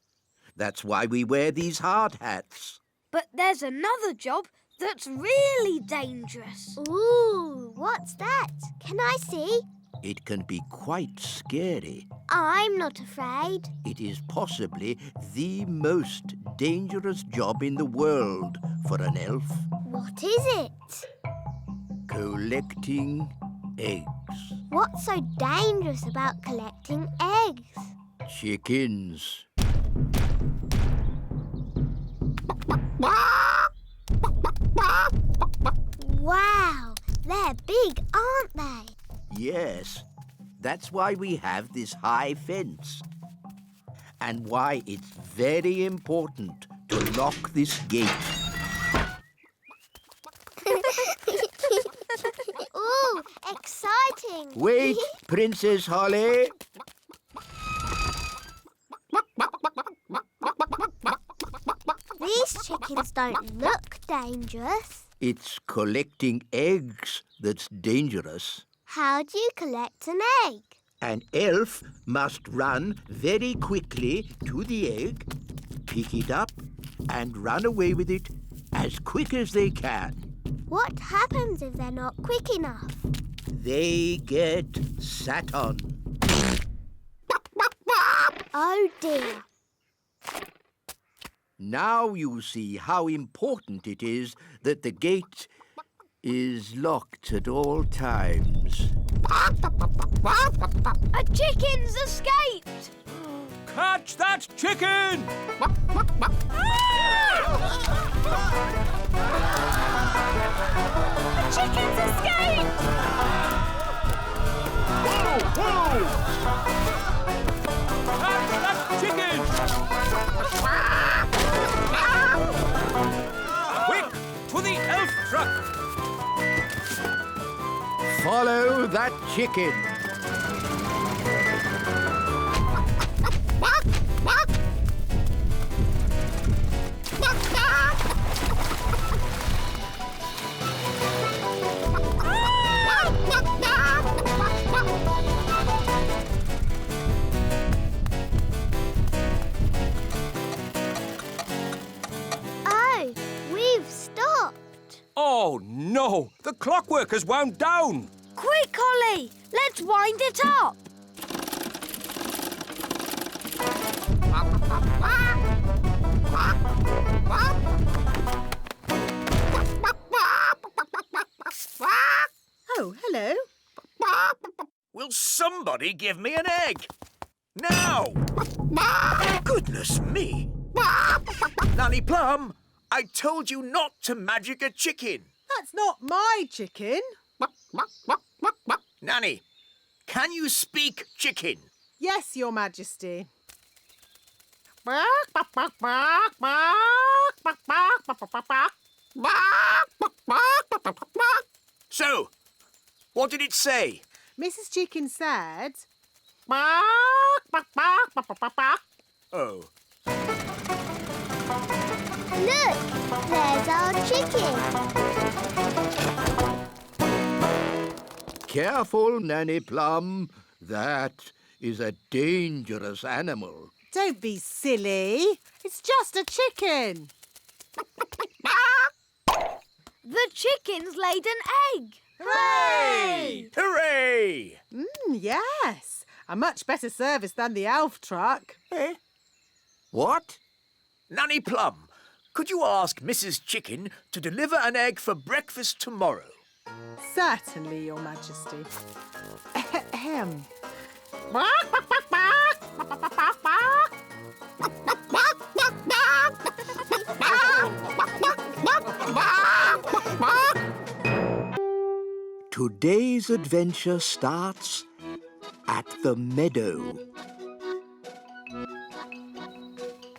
That's why we wear these hard hats. But there's another job that's really dangerous. Ooh, what's that? Can I see? It can be quite scary. I'm not afraid. It is possibly the most dangerous job in the world for an elf. What is it? Collecting eggs. What's so dangerous about collecting eggs? Chickens. Wow, they're big, aren't they? Yes, that's why we have this high fence. And why it's very important to lock this gate. Ooh, exciting. Wait, Princess Holly. These chickens don't look dangerous. It's collecting eggs that's dangerous. How do you collect an egg? An elf must run very quickly to the egg, pick it up, and run away with it as quick as they can. What happens if they're not quick enough? They get sat on. Oh dear. Now you see how important it is that the gate is locked at all times. A chicken's escaped! Catch that chicken! The chicken's escaped! Catch that chicken! Quick, to the elf truck! Follow that chicken. Oh, we've stopped. Oh, no! The clockwork has wound down! Quick, Holly! Let's wind it up! Oh, hello. Will somebody give me an egg? Now! Goodness me! Nanny Plum, I told you not to magic a chicken. That's not my chicken. Nanny, can you speak chicken? Yes, Your Majesty. So, what did it say? Mrs. Chicken said... Oh. Look, there's our chicken. Careful, Nanny Plum. That is a dangerous animal. Don't be silly. It's just a chicken. The chicken's laid an egg! Hooray! Hooray! Yes. A much better service than the elf truck. Eh? What? Nanny Plum, could you ask Mrs. Chicken to deliver an egg for breakfast tomorrow? Certainly, Your Majesty. Ahem. Today's adventure starts at the meadow.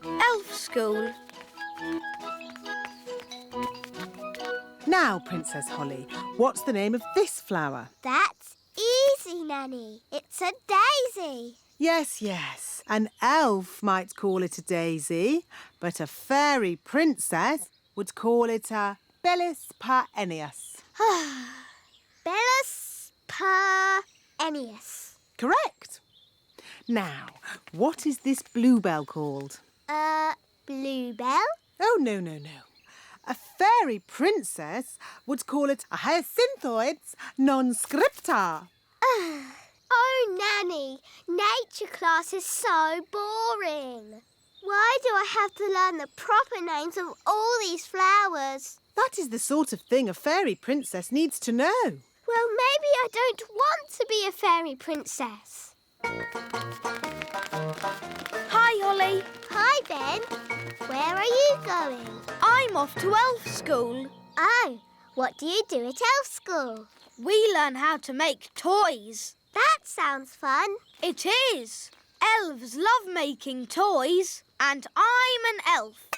Elf school. Now, Princess Holly, what's the name of this flower? That's easy, Nanny. It's a daisy. Yes, yes. An elf might call it a daisy, but a fairy princess would call it a Bellis perennius. Bellis perennius. Correct. Now, what is this bluebell called? Bluebell? Oh, no, no, no. A fairy princess would call it a hyacinthoids non scripta. Oh, Nanny, nature class is so boring. Why do I have to learn the proper names of all these flowers? That is the sort of thing a fairy princess needs to know. Well, maybe I don't want to be a fairy princess. Hi, Holly. Hi, Ben. Where are you going? I'm off to elf school. Oh, what do you do at elf school? We learn how to make toys. That sounds fun. It is. Elves love making toys, and I'm an elf.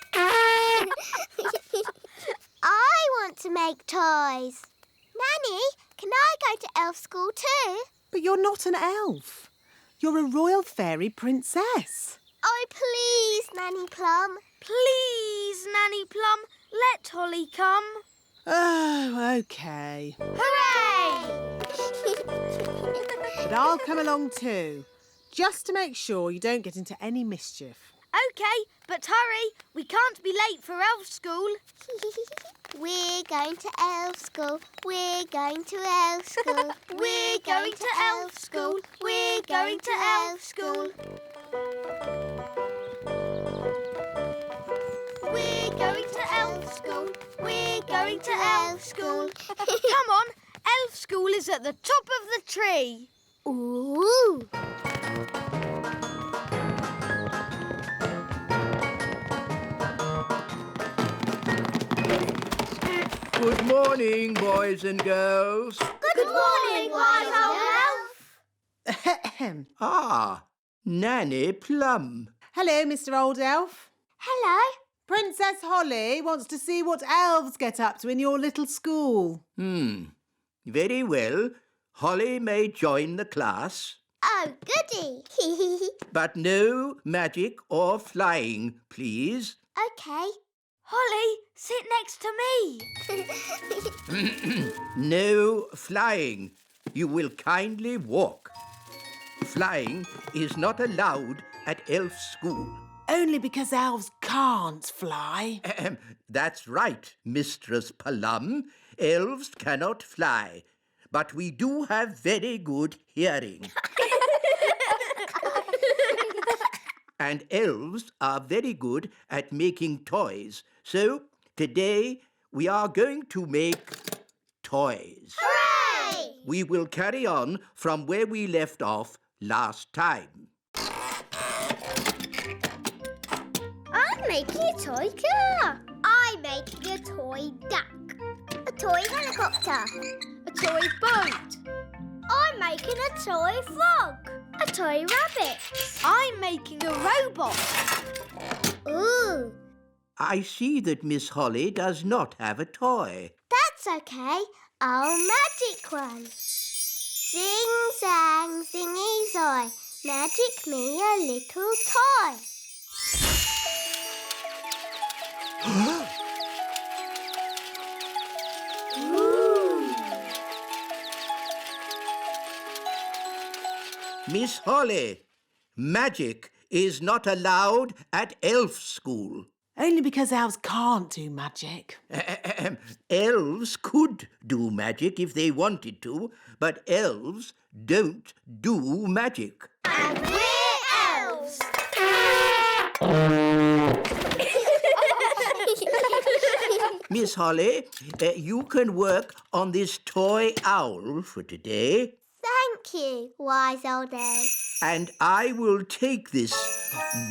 I want to make toys. Nanny, can I go to elf school too? But you're not an elf. You're a royal fairy princess. Oh, please, Nanny Plum. Please, Nanny Plum, let Holly come. Oh, OK. Hooray! But I'll come along too, just to make sure you don't get into any mischief. OK, but hurry. We can't be late for elf school. We're going to elf school. We're going to elf school. We're going to elf school. We're going to elf school. We're going to elf school. We're going to elf school. Come on, elf school is at the top of the tree. Ooh! Good morning, boys and girls. Good morning, wise old elf. Ahem. Ah, Nanny Plum. Hello, Mr. Old Elf. Hello. Princess Holly wants to see what elves get up to in your little school. Very well. Holly may join the class, Oh, goody. but no magic or flying, please. OK. Holly, sit next to me. No flying. You will kindly walk. Flying is not allowed at elf school. Only because elves can't fly. That's right, Mistress Plum. Elves cannot fly, but we do have very good hearing. And elves are very good at making toys. So today we are going to make toys. Hooray! We will carry on from where we left off last time. I'm making a toy car. I'm making a toy duck. A toy helicopter. A toy boat. I'm making a toy frog. A toy rabbit. I'm making a robot. Ooh, I see that Miss Holly does not have a toy. that's okay. I'll magic one. Zing, zang, zingy, zoy. Magic me a little toy. Miss Holly, magic is not allowed at elf school. Only because elves can't do magic. Elves could do magic if they wanted to, but elves don't do magic. And we're elves! Miss Holly, you can work on this toy owl for today. Thank you, wise old elf. And I will take this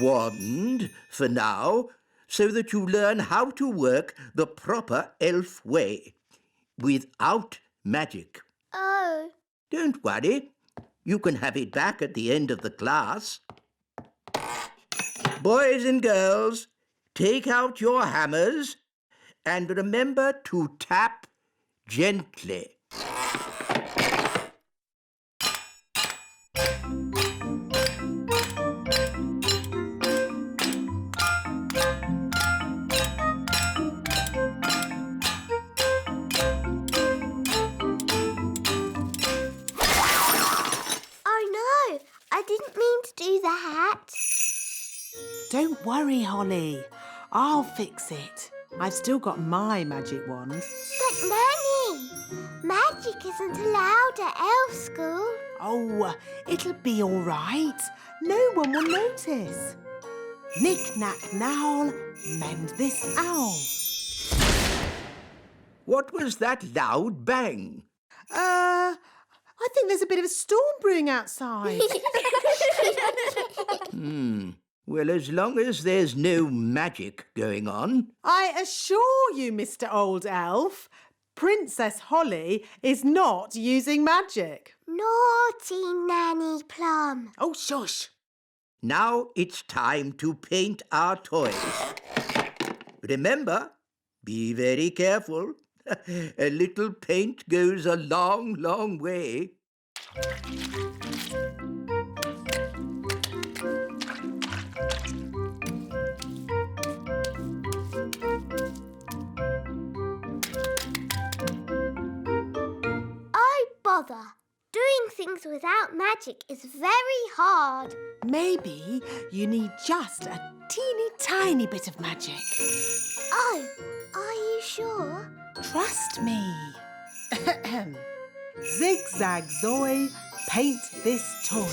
wand for now so that you learn how to work the proper elf way, without magic. Oh. Don't worry. You can have it back at the end of the class. Boys and girls, take out your hammers and remember to tap gently. I didn't mean to do that. Don't worry, Holly. I'll fix it. I've still got my magic wand. But, Nanny, magic isn't allowed at elf school. Oh, it'll be all right. No one will notice. Knick-knack-knowl, mend this owl. What was that loud bang? I think there's a bit of a storm brewing outside. Well, as long as there's no magic going on. I assure you, Mr. Old Elf, Princess Holly is not using magic. Naughty Nanny Plum. Oh, shush. Now it's time to paint our toys. Remember, be very careful. A little paint goes a long, long way. Oh, bother. Doing things without magic is very hard. Maybe you need just a teeny tiny bit of magic. Oh, are you sure? Trust me. Zigzag Zoe, paint this toy.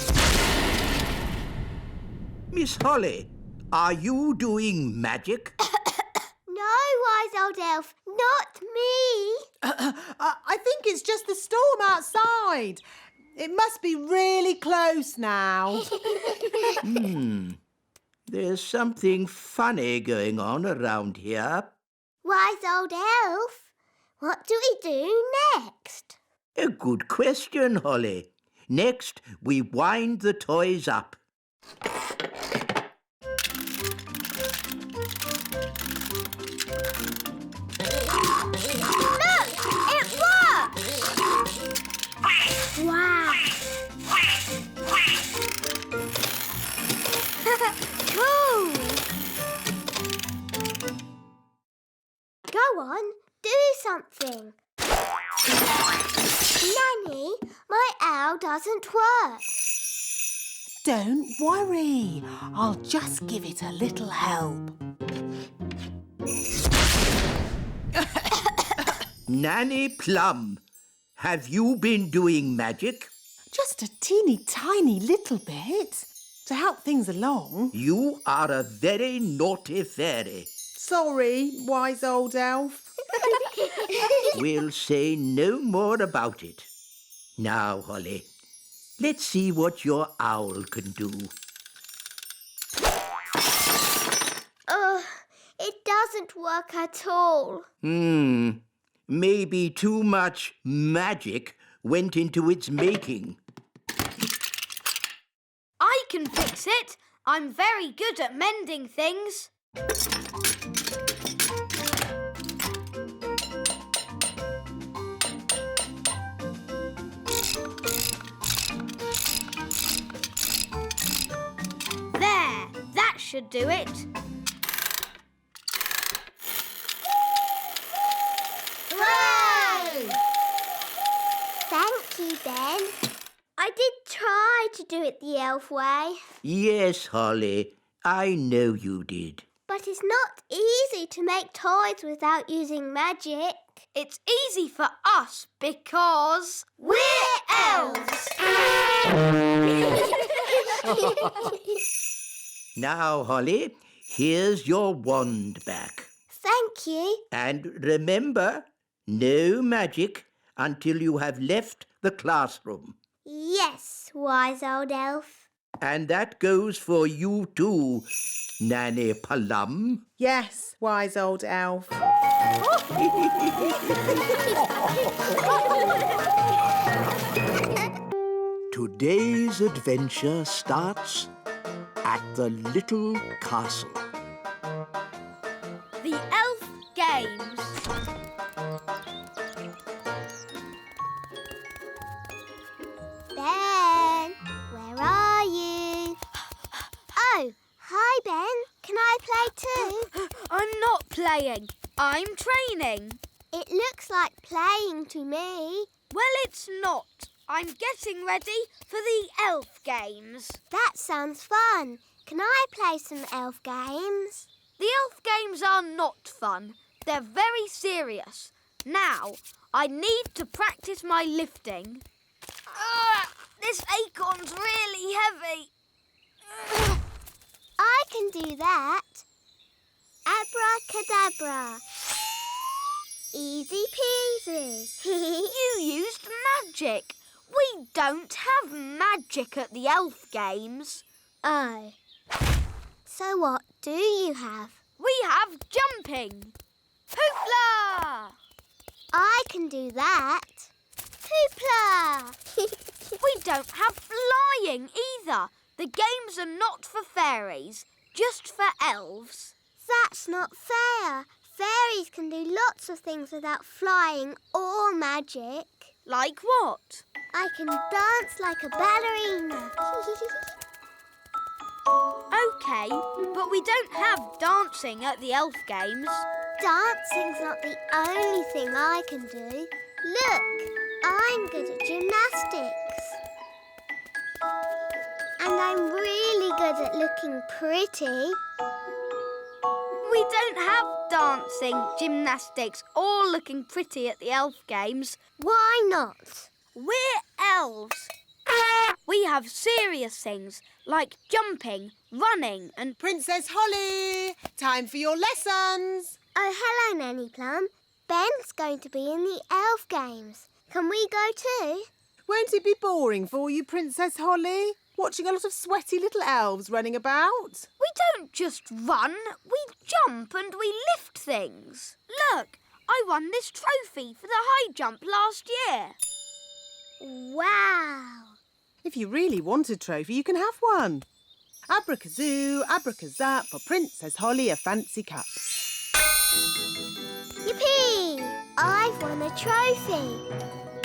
Miss Holly, are you doing magic? No, wise old elf, not me. I think it's just the storm outside. It must be really close now. There's something funny going on around here. Wise old elf, what do we do next? A good question, Holly. Next, we wind the toys up. Look, it worked! Wow! Cool! Go on, do something. Nanny, my owl doesn't work. Don't worry. I'll just give it a little help. Nanny Plum, have you been doing magic? Just a teeny tiny little bit to help things along. You are a very naughty fairy. Sorry, wise old elf. We'll say no more about it. Now, Holly, let's see what your owl can do. It doesn't work at all. Maybe too much magic went into its making. I can fix it. I'm very good at mending things. There, that should do it. Hooray! Thank you, Ben. I did try to do it the elf way. Yes, Holly, I know you did. But But it's not easy to make toys without using magic. It's easy for us because... we're elves! Now, Holly, here's your wand back. Thank you. And remember, no magic until you have left the classroom. Yes, wise old elf. And that goes for you too, Nanny Plum. Yes, wise old elf. Today's adventure starts at the little castle. The Elf Games. Ben, where are you? Oh, hi, Ben. Can I play too? I'm not playing. I'm training. It looks like playing to me. Well, it's not. I'm getting ready for the Elf Games. That sounds fun. Can I play some elf games? The Elf Games are not fun. They're very serious. Now, I need to practice my lifting. This acorn's really heavy. I can do that. Abracadabra. Easy peasy. You used magic. We don't have magic at the Elf Games. Oh. So what do you have? We have jumping. Hoopla! I can do that. Hoopla! We don't have flying either. The games are not for fairies, just for elves. That's not fair. Fairies can do lots of things without flying or magic. Like what? I can dance like a ballerina. OK, but we don't have dancing at the Elf Games. Dancing's not the only thing I can do. Look, I'm good at gymnastics. And I'm really good at looking pretty. We don't have dancing, gymnastics or looking pretty at the Elf Games. Why not? We're elves. We have serious things like jumping, running and... Princess Holly, time for your lessons. Oh, hello, Nanny Plum. Ben's going to be in the Elf Games. Can we go too? Won't it be boring for you, Princess Holly? Watching a lot of sweaty little elves running about? We don't just run, we jump and we lift things. Look, I won this trophy for the high jump last year. Wow! If you really want a trophy, you can have one. Abracazoo, abracazap, for Princess Holly a fancy cup. Yippee! I've won a trophy.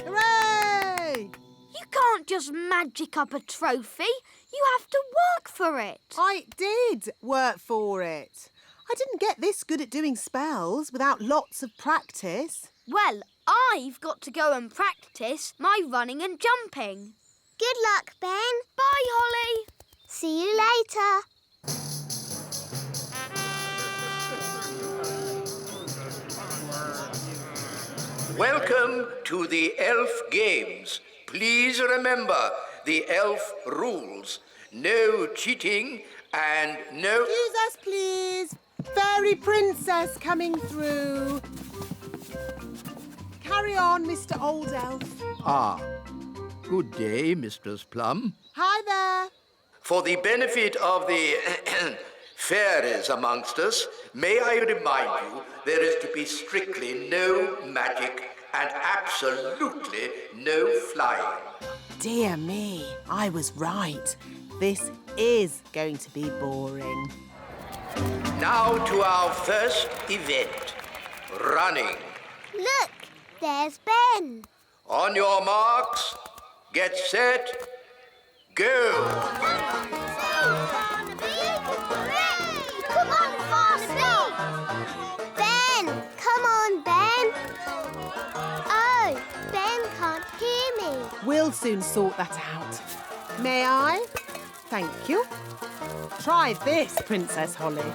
Hooray! You can't just magic up a trophy. You have to work for it. I did work for it. I didn't get this good at doing spells without lots of practice. Well, I've got to go and practice my running and jumping. Good luck, Ben. Bye, Holly. See you later. Welcome to the Elf Games. Please remember the elf rules. No cheating and no... Excuse us, please. Fairy princess coming through. Carry on, Mr. Old Elf. Ah, good day, Mistress Plum. Hi there. For the benefit of the fairies amongst us, may I remind you there is to be strictly no magic and absolutely no flying. Dear me, I was right. This is going to be boring. Now to our first event, running. Look, there's Ben. On your marks, get set, go. Come on, Barnaby! Ben! Come on, Ben! Oh, Ben can't hear me. We'll soon sort that out. May I? Thank you. Try this, Princess Holly.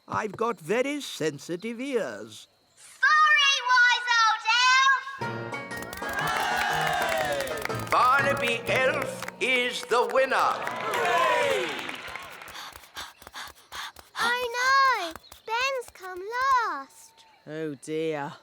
I've got very sensitive ears. Sorry, wise old elf! Barnaby Elf is the winner. Oh no! Ben's come last. Oh dear.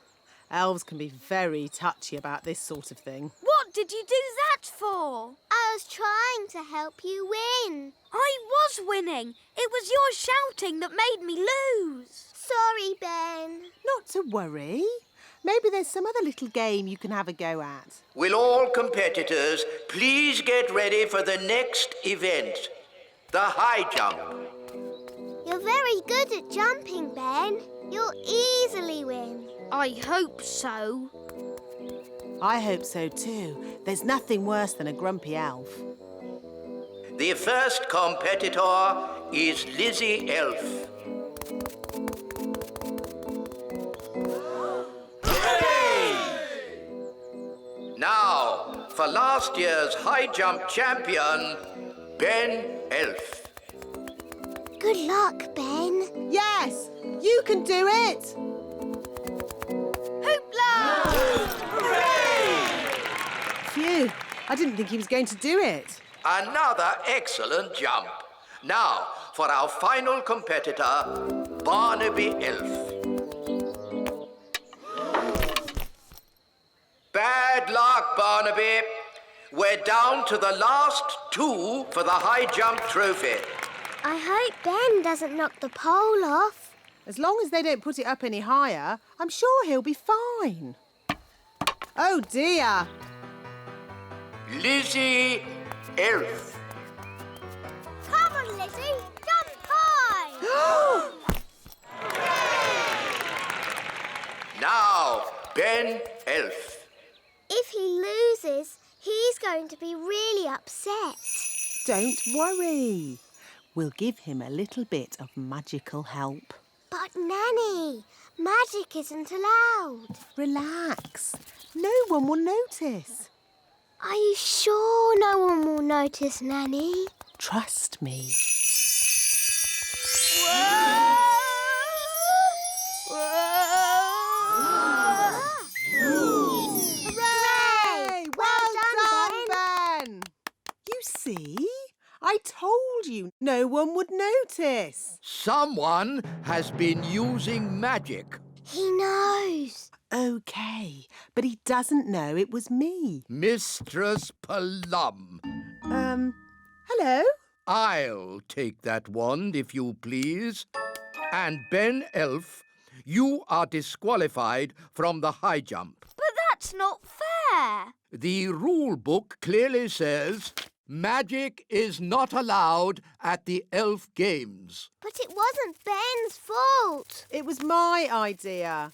Elves can be very touchy about this sort of thing. What did you do that for? I was trying to help you win. I was winning. It was your shouting that made me lose. Sorry, Ben. Not to worry. Maybe there's some other little game you can have a go at. Will all competitors please get ready for the next event, the high jump. You're very good at jumping, Ben. You'll easily win. I hope so. I hope so too. There's nothing worse than a grumpy elf. The first competitor is Lizzie Elf. Now, for last year's high jump champion, Ben Elf. Good luck, Ben. Yes! You can do it! Hoopla! Phew, I didn't think he was going to do it. Another excellent jump. Now, for our final competitor, Barnaby Elf. Bad luck, Barnaby. We're down to the last two for the high jump trophy. I hope Ben doesn't knock the pole off. As long as they don't put it up any higher, I'm sure he'll be fine. Oh dear. Lizzie Elf. Come on, Lizzie. Jump high. Now, Ben Elf. If he loses, he's going to be really upset. Don't worry. We'll give him a little bit of magical help. But, Nanny, magic isn't allowed. Relax. No one will notice. Are you sure no one will notice, Nanny? Trust me. Hooray! Well done, Ben! You see? I told you no one would notice. Someone has been using magic. He knows. OK, but he doesn't know it was me. Mistress Plum. Hello? I'll take that wand, if you please. And Ben Elf, you are disqualified from the high jump. But that's not fair. The rule book clearly says magic is not allowed at the elf games. But it wasn't Ben's fault. It was my idea.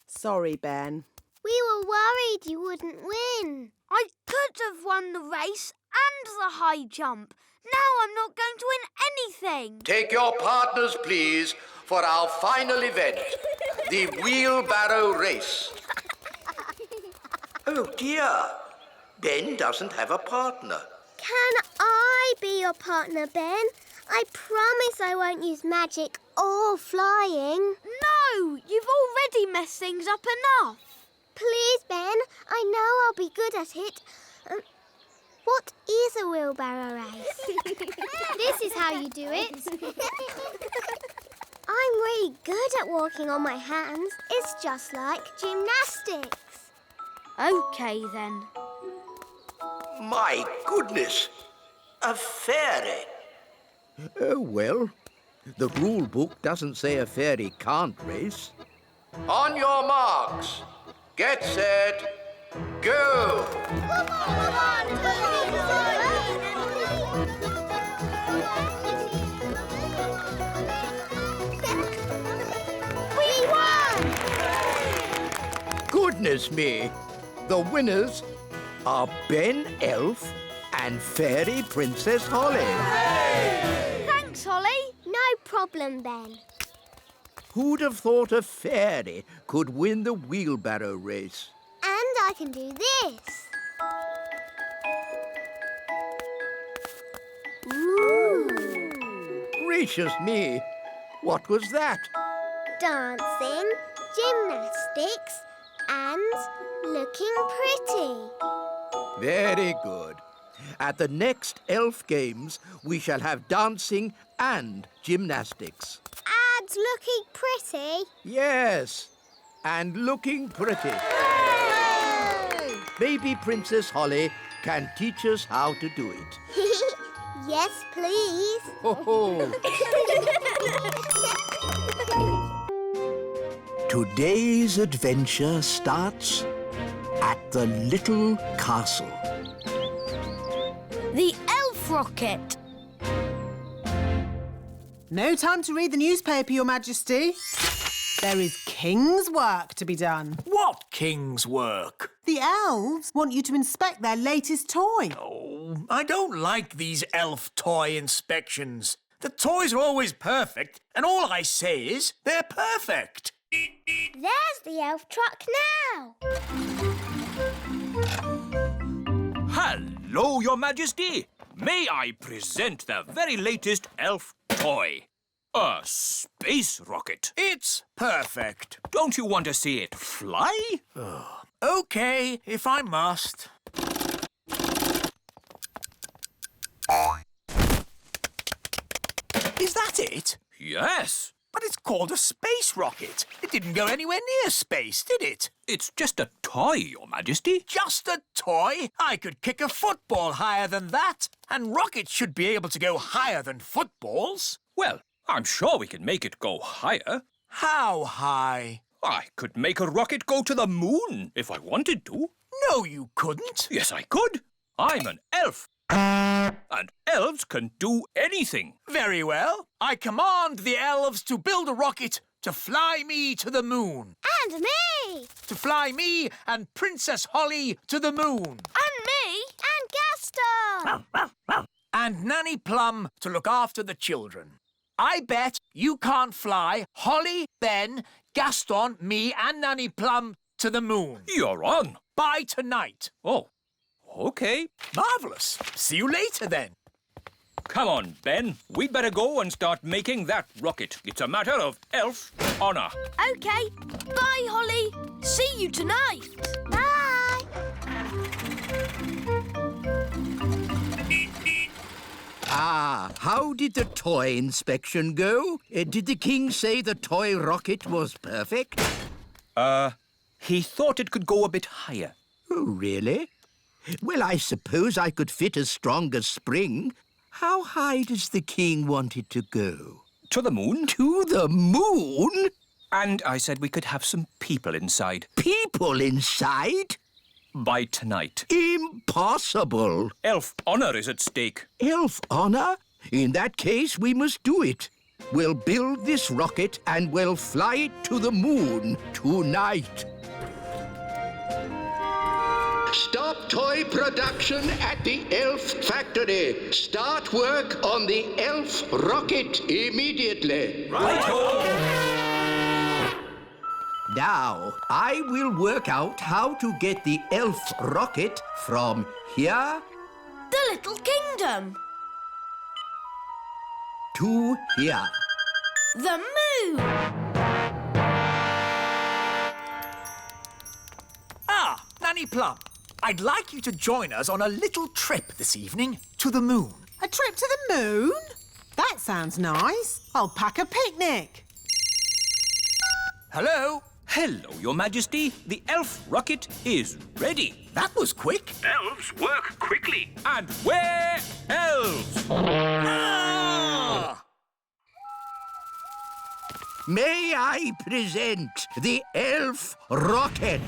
Sorry, Ben. We were worried you wouldn't win. I could have won the race and the high jump. Now I'm not going to win anything. Take your partners, please, for our final event, the wheelbarrow race. Oh, dear. Ben doesn't have a partner. Can I be your partner, Ben? I promise I won't use magic or flying. No, you've already messed things up enough. Please, Ben. I know I'll be good at it. What is a wheelbarrow race? This is how you do it. I'm really good at walking on my hands. It's just like gymnastics. OK, then. My goodness, a fairy. Oh, well, the rule book doesn't say a fairy can't race. On your marks, get set, go! Come on, We won! Goodness me, the winners are Ben Elf and Fairy Princess Holly. Thanks, Holly. No problem, Ben. Who'd have thought a fairy could win the wheelbarrow race? And I can do this. Ooh. Gracious me, What was that? Dancing, gymnastics, and looking pretty. Very good. At the next elf games, we shall have dancing and gymnastics. And looking pretty. Yes, and looking pretty. Maybe Princess Holly can teach us how to do it. Yes, please. Ho ho! Today's adventure starts at the little castle. The elf rocket. No time to read the newspaper, Your Majesty. There is king's work to be done. What king's work? The elves want you to inspect their latest toy. Oh, I don't like these elf toy inspections. The toys are always perfect, and all I say is they're perfect. There's the elf truck now. Hello, Your Majesty. May I present the very latest elf toy? A space rocket. It's perfect. Don't you want to see it fly? OK, if I must. Is that it? Yes. But it's called a space rocket. It didn't go anywhere near space, did it? It's just a toy, Your Majesty. Just a toy? I could kick a football higher than that. And rockets should be able to go higher than footballs. Well, I'm sure we can make it go higher. How high? I could make a rocket go to the moon if I wanted to. No, you couldn't. Yes, I could. I'm an elf. And elves can do anything. Very well. I command the elves to build a rocket to fly me to the moon. And me. To fly me and Princess Holly to the moon. And me. And Gaston. And Nanny Plum to look after the children. I bet you can't fly Holly, Ben, Gaston, me and Nanny Plum to the moon. You're on. By tonight. Oh, OK. Marvellous. See you later, then. Come on, Ben. We'd better go and start making that rocket. It's a matter of elf honour. OK. Bye, Holly. See you tonight. Bye. Ah, how did the toy inspection go? Did the king say the toy rocket was perfect? He thought it could go a bit higher. Oh, really? Well, I suppose I could fit a stronger spring. How high does the king want it to go? To the moon. To the moon? And I said we could have some people inside. People inside? By tonight. Impossible. Elf honour is at stake. Elf honour? In that case, we must do it. We'll build this rocket and we'll fly it to the moon tonight. Stop toy production at the elf factory. Start work on the elf rocket immediately. Right-o! Now, I will work out how to get the elf rocket from here The Little Kingdom. to here. The moon. Ah, Nanny Plum. I'd like you to join us on a little trip this evening to the moon. A trip to the moon? That sounds nice. I'll pack a picnic. Hello? Hello, Your Majesty. The elf rocket is ready. That was quick. Elves work quickly. And we're elves. Ah! May I present the elf rocket?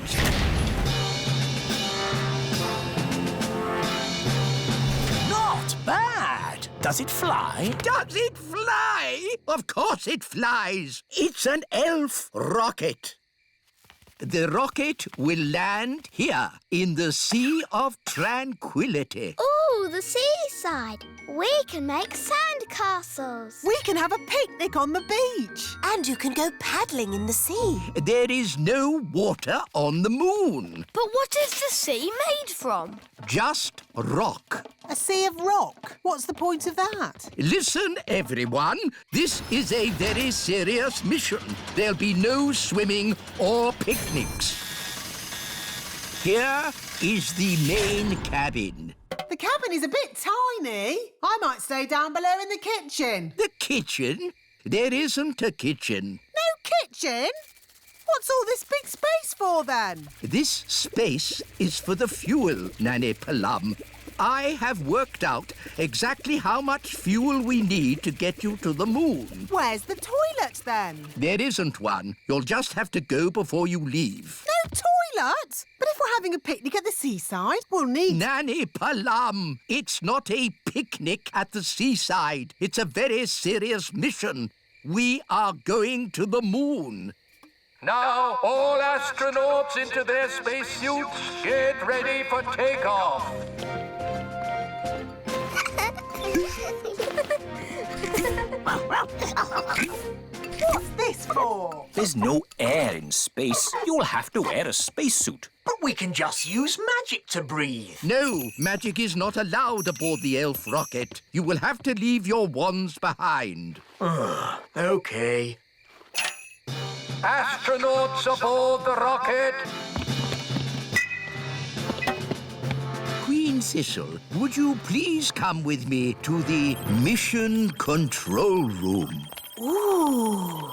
Not bad. Does it fly? Does it fly? Of course it flies. It's an elf rocket. The rocket will land here in the Sea of Tranquility. Ooh, the seaside. We can make sand castles. We can have a picnic on the beach. And you can go paddling in the sea. There is no water on the moon. But what is the sea made from? Just rock. A sea of rock. What's the point of that? Listen, everyone. This is a very serious mission. There'll be no swimming or picnics. Here is the main cabin. The cabin is a bit tiny. I might stay down below in the kitchen. The kitchen? There isn't a kitchen. No kitchen? What's all this big space for, then? This space is for the fuel, Nanny Plum. I have worked out exactly how much fuel we need to get you to the moon. Where's the toilet, then? There isn't one. You'll just have to go before you leave. No toilet? But if we're having a picnic at the seaside, we'll need... Nanny Plum, it's not a picnic at the seaside. It's a very serious mission. We are going to the moon. Now, all astronauts into their spacesuits. Get ready for takeoff. What's this for? There's no air in space. You'll have to wear a spacesuit. But we can just use magic to breathe. No, magic is not allowed aboard the elf rocket. You will have to leave your wands behind. OK. Astronauts aboard the rocket. Queen Thistle, would you please come with me to the mission control room? Ooh.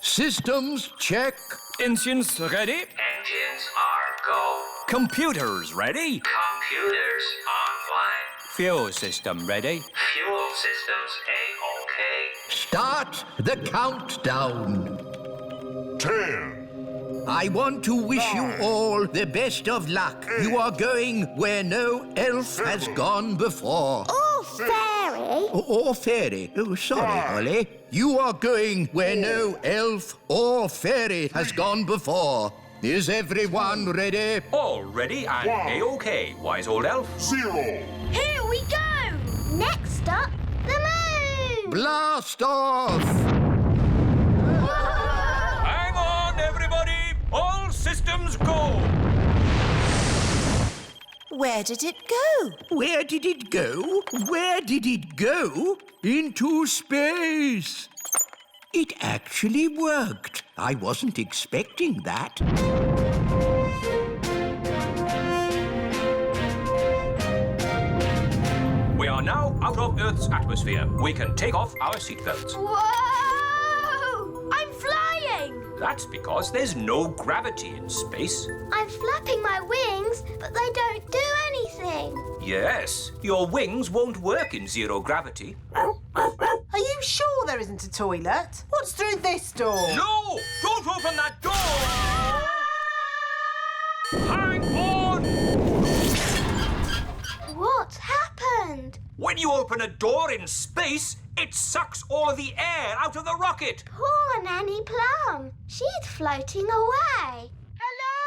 Systems check. Engines ready? Engines are go. Computers ready? Computers online. Fuel system ready? Fuel systems A-OK. Start the countdown. 10. I want to wish you all the best of luck. You are going where no elf has gone before. Or fairy. Or fairy. Oh, sorry, Holly. You are going where no elf or fairy has gone before. Is everyone ready? All ready and A-OK, wise old elf. 0. Here we go! Next up, the moon. Blast off! Hang on, everybody! All systems go! Where did it go? Where did it go? Where did it go? Into space. It actually worked. I wasn't expecting that. We are now out of Earth's atmosphere. We can take off our seatbelts. Whoa! I'm flying! That's because there's no gravity in space. I'm flapping my wings, but they don't do anything. Yes, your wings won't work in zero gravity. Are you sure there isn't a toilet? What's through this door? No! Don't open that door! Hang on! What happened? When you open a door in space, it sucks all of the air out of the rocket. Poor Nanny Plum. She's floating away. Hello!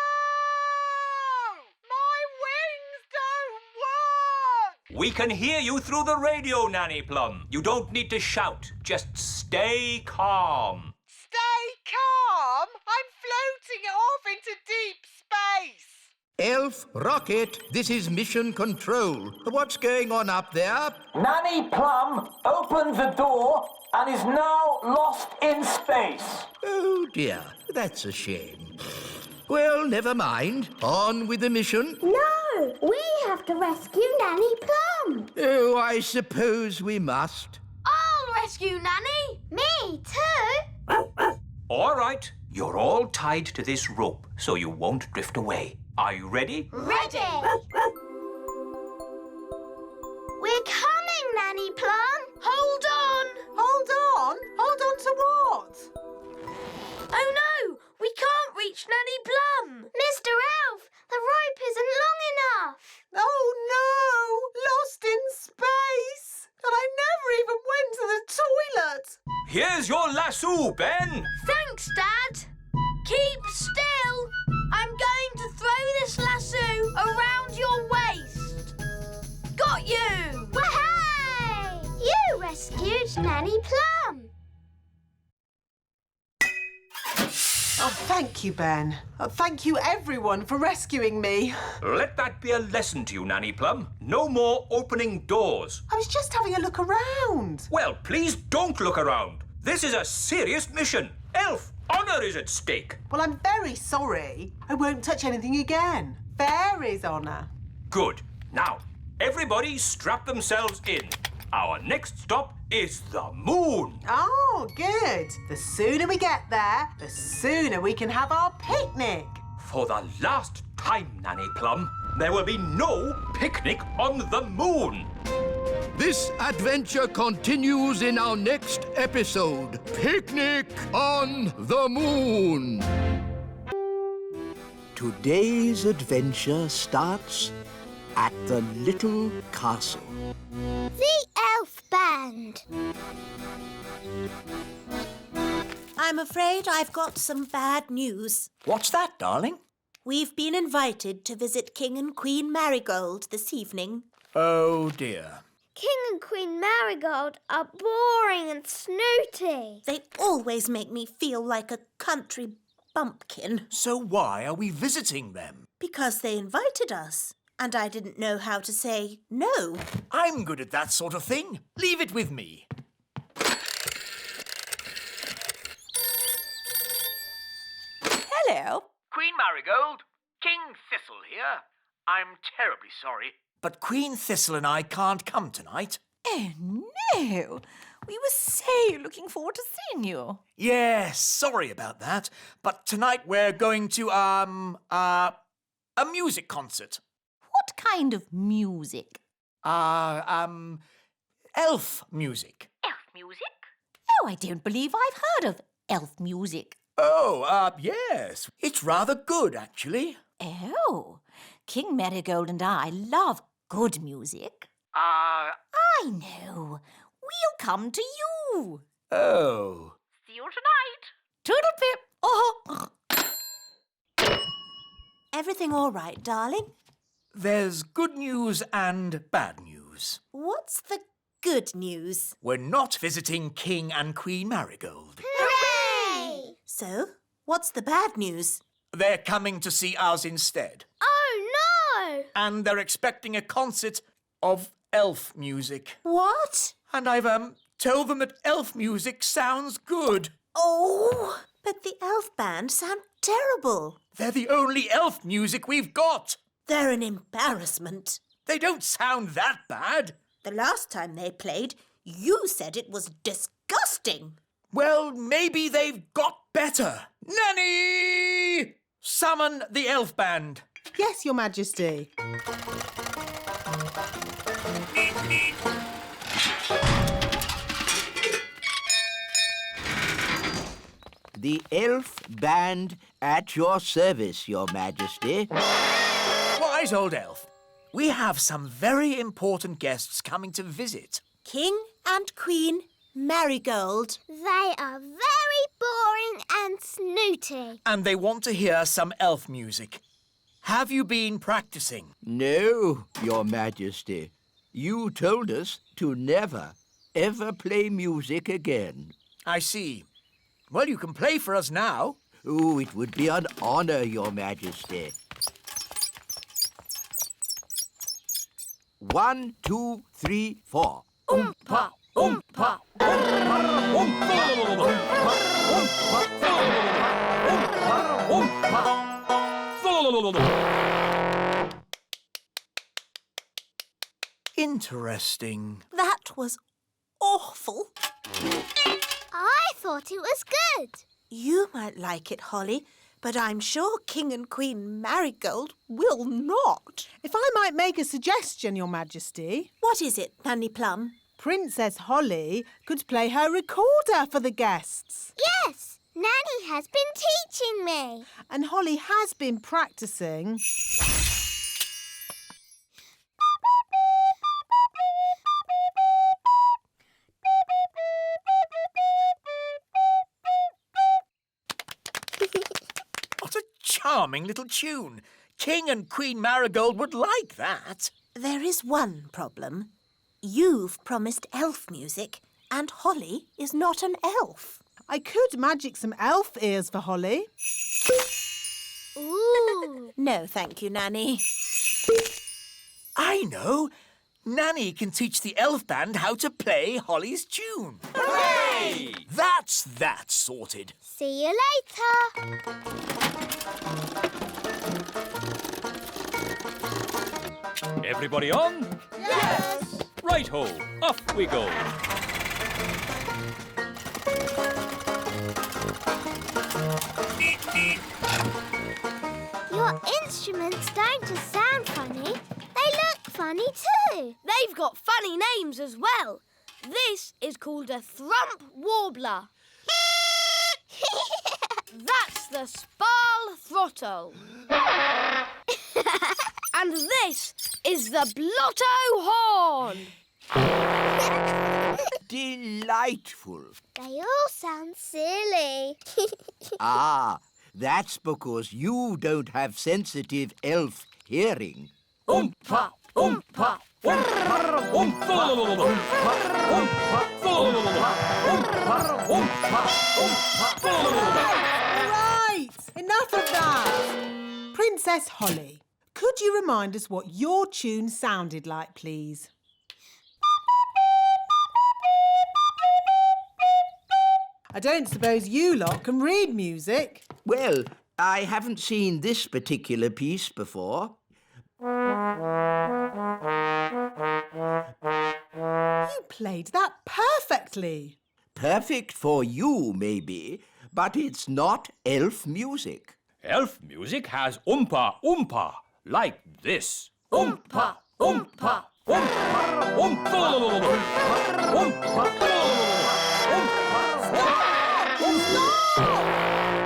My wings don't work! We can hear you through the radio, Nanny Plum. You don't need to shout. Just stay calm. Stay calm! I'm floating off into deep space. Elf Rocket, this is Mission Control. What's going on up there? Nanny Plum opened the door and is now lost in space. Oh, dear. That's a shame. Well, never mind. On with the mission. No, we have to rescue Nanny Plum. Oh, I suppose we must. I'll rescue Nanny! Me too. All right, you're all tied to this rope so you won't drift away. Are you ready? Ready. We're coming, Nanny Plum. Hold on! Hold on? Hold on to what? Oh no! We can't reach Nanny Plum! Mr. Elf, the rope isn't long enough. Oh no! Lost in space! And I never even went to the toilet! Here's your lasso, Ben. Thanks, Dad! Keep still! I'm going to throw this lasso around your waist. got you! Wahey! You rescued Nanny Plum. Oh, thank you, Ben. Thank you, everyone, for rescuing me. Let that be a lesson to you, Nanny Plum. No more opening doors. I was just having a look around. Well, please don't look around. This is a serious mission. Elf, honour is at stake. Well, I'm very sorry. I won't touch anything again. Fairy's honour. Good. Now, everybody strap themselves in. Our next stop is the moon. Oh, good. The sooner we get there, the sooner we can have our picnic. For the last time, Nanny Plum, there will be no picnic on the moon. This adventure continues in our next episode. Picnic on the Moon. Today's adventure starts at the little castle. The Elf Band. I'm afraid I've got some bad news. What's that, darling? We've been invited to visit King and Queen Marigold this evening. Oh, dear. King and Queen Marigold are boring and snooty. They always make me feel like a country bumpkin. So why are we visiting them? Because they invited us, and I didn't know how to say no. I'm good at that sort of thing. Leave it with me. Hello. Queen Marigold, King Thistle here. I'm terribly sorry. But Queen Thistle and I can't come tonight. Oh, no. We were so looking forward to seeing you. Yes, sorry about that. But tonight we're going to, a music concert. What kind of music? Elf music. Elf music? Oh, I don't believe I've heard of elf music. Oh, yes. It's rather good, actually. Oh, King Marigold and I love good music. I know. We'll come to you. Oh. See you tonight. Toodle-pip. Oh. Everything all right, darling? There's good news and bad news. What's the good news? We're not visiting King and Queen Marigold. Hooray! So, what's the bad news? They're coming to see us instead. Oh, no! And they're expecting a concert of elf music. What? And I've, told them that elf music sounds good. Oh, but the elf band sound terrible. They're the only elf music we've got. They're an embarrassment. They don't sound that bad. The last time they played, you said it was disgusting. Well, maybe they've got better. Nanny! Summon the elf band. Yes, Your Majesty. The elf band at your service, Your Majesty. Wise old elf. We have some very important guests coming to visit. King and Queen Marigold. They are very boring and snooty. And they want to hear some elf music. Have you been practicing? No, Your Majesty. You told us to never, ever play music again. I see. Well, you can play for us now. Oh, it would be an honour, Your Majesty. 1, 2, 3, 4. Oompa, oompa, Interesting. That was awful. I thought it was good. You might like it, Holly, but I'm sure King and Queen Marigold will not. If I might make a suggestion, Your Majesty. What is it, Nanny Plum? Princess Holly could play her recorder for the guests. Yes, Nanny has been teaching me. And Holly has been practising. What a charming little tune. King and Queen Marigold would like that. There is one problem. You've promised elf music, and Holly is not an elf. I could magic some elf ears for Holly. Ooh. No, thank you, Nanny. I know. Nanny can teach the elf band how to play Holly's tune. Hooray! That's that sorted. See you later. Everybody on? Yes. Right-ho, off we go. Your instruments don't just sound funny, they look funny too. They've got funny names as well. This is called a thrump warbler. That's the sparl throttle. And this is the blotto horn. Delightful. They all sound silly. Ah, that's because you don't have sensitive elf hearing. Oompa, oompa, oompa, oompa, Right, enough of that. Princess Holly, could you remind us what your tune sounded like, please? I don't suppose you lot can read music. Well, I haven't seen this particular piece before. You played that perfectly. Perfect for you, maybe, but it's not elf music. Elf music has oompa, oompa, like this. Oompa, oompa, oompa, oompa,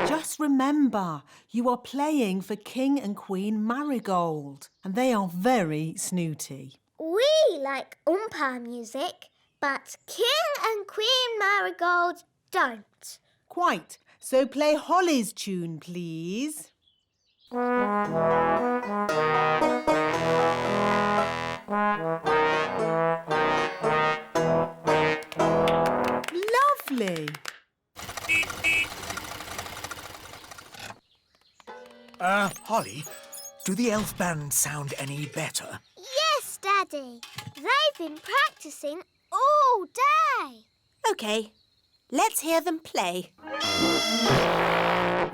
Just remember, you are playing for King and Queen Marigold, and they are very snooty. We like Oompa music, but King and Queen Marigold don't. Quite. So play Holly's tune, please. Lovely. Holly, do the elf band sound any better? Yes, Daddy. They've been practicing all day. OK, let's hear them play.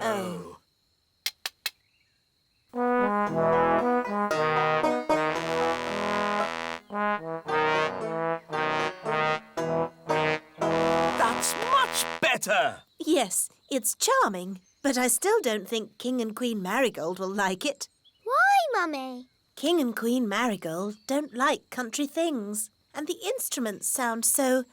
Oh. That's much better! Yes, it's charming, but I still don't think King and Queen Marigold will like it. Why, Mummy? King and Queen Marigold don't like country things, and the instruments sound so,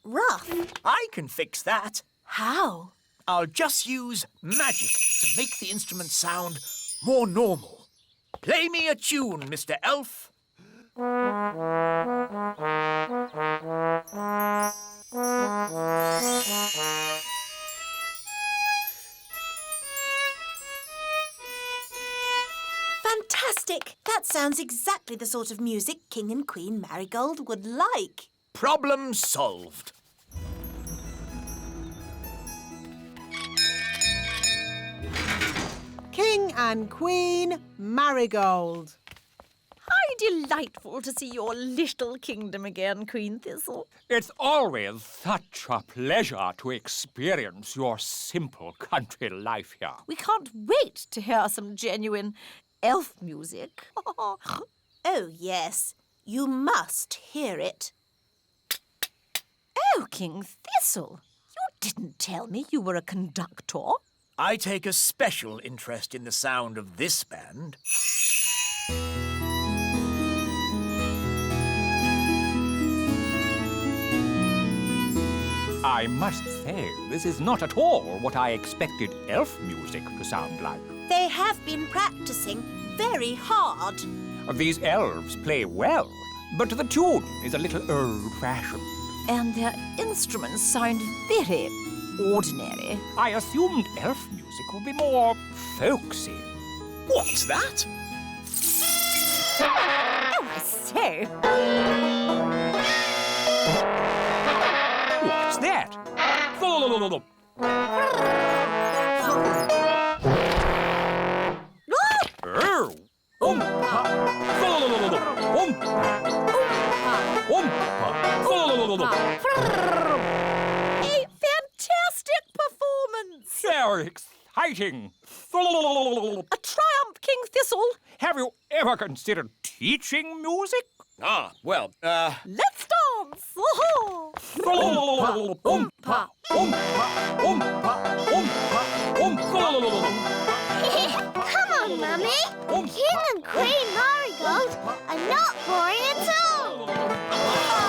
rough. I can fix that. How? I'll just use magic to make the instrument sound more normal. Play me a tune, Mr. Elf. Fantastic! That sounds exactly the sort of music King and Queen Marigold would like. Problem solved. King and Queen Marigold. How delightful to see your little kingdom again, Queen Thistle. It's always such a pleasure to experience your simple country life here. We can't wait to hear some genuine elf music. Oh, yes. You must hear it. Oh, King Thistle, you didn't tell me you were a conductor. I take a special interest in the sound of this band. I must say, this is not at all what I expected elf music to sound like. They have been practicing very hard. These elves play well, but the tune is a little old-fashioned. And their instruments sound very ordinary. I assumed elf music would be more folksy. What's that? Oh, too. What's that? A fantastic performance! Very exciting. A triumph, King Thistle. Have you ever considered teaching music? Ah, well, Let's dance! Oh-ho. Come on, Mummy. King and Queen Marigold are not boring at all.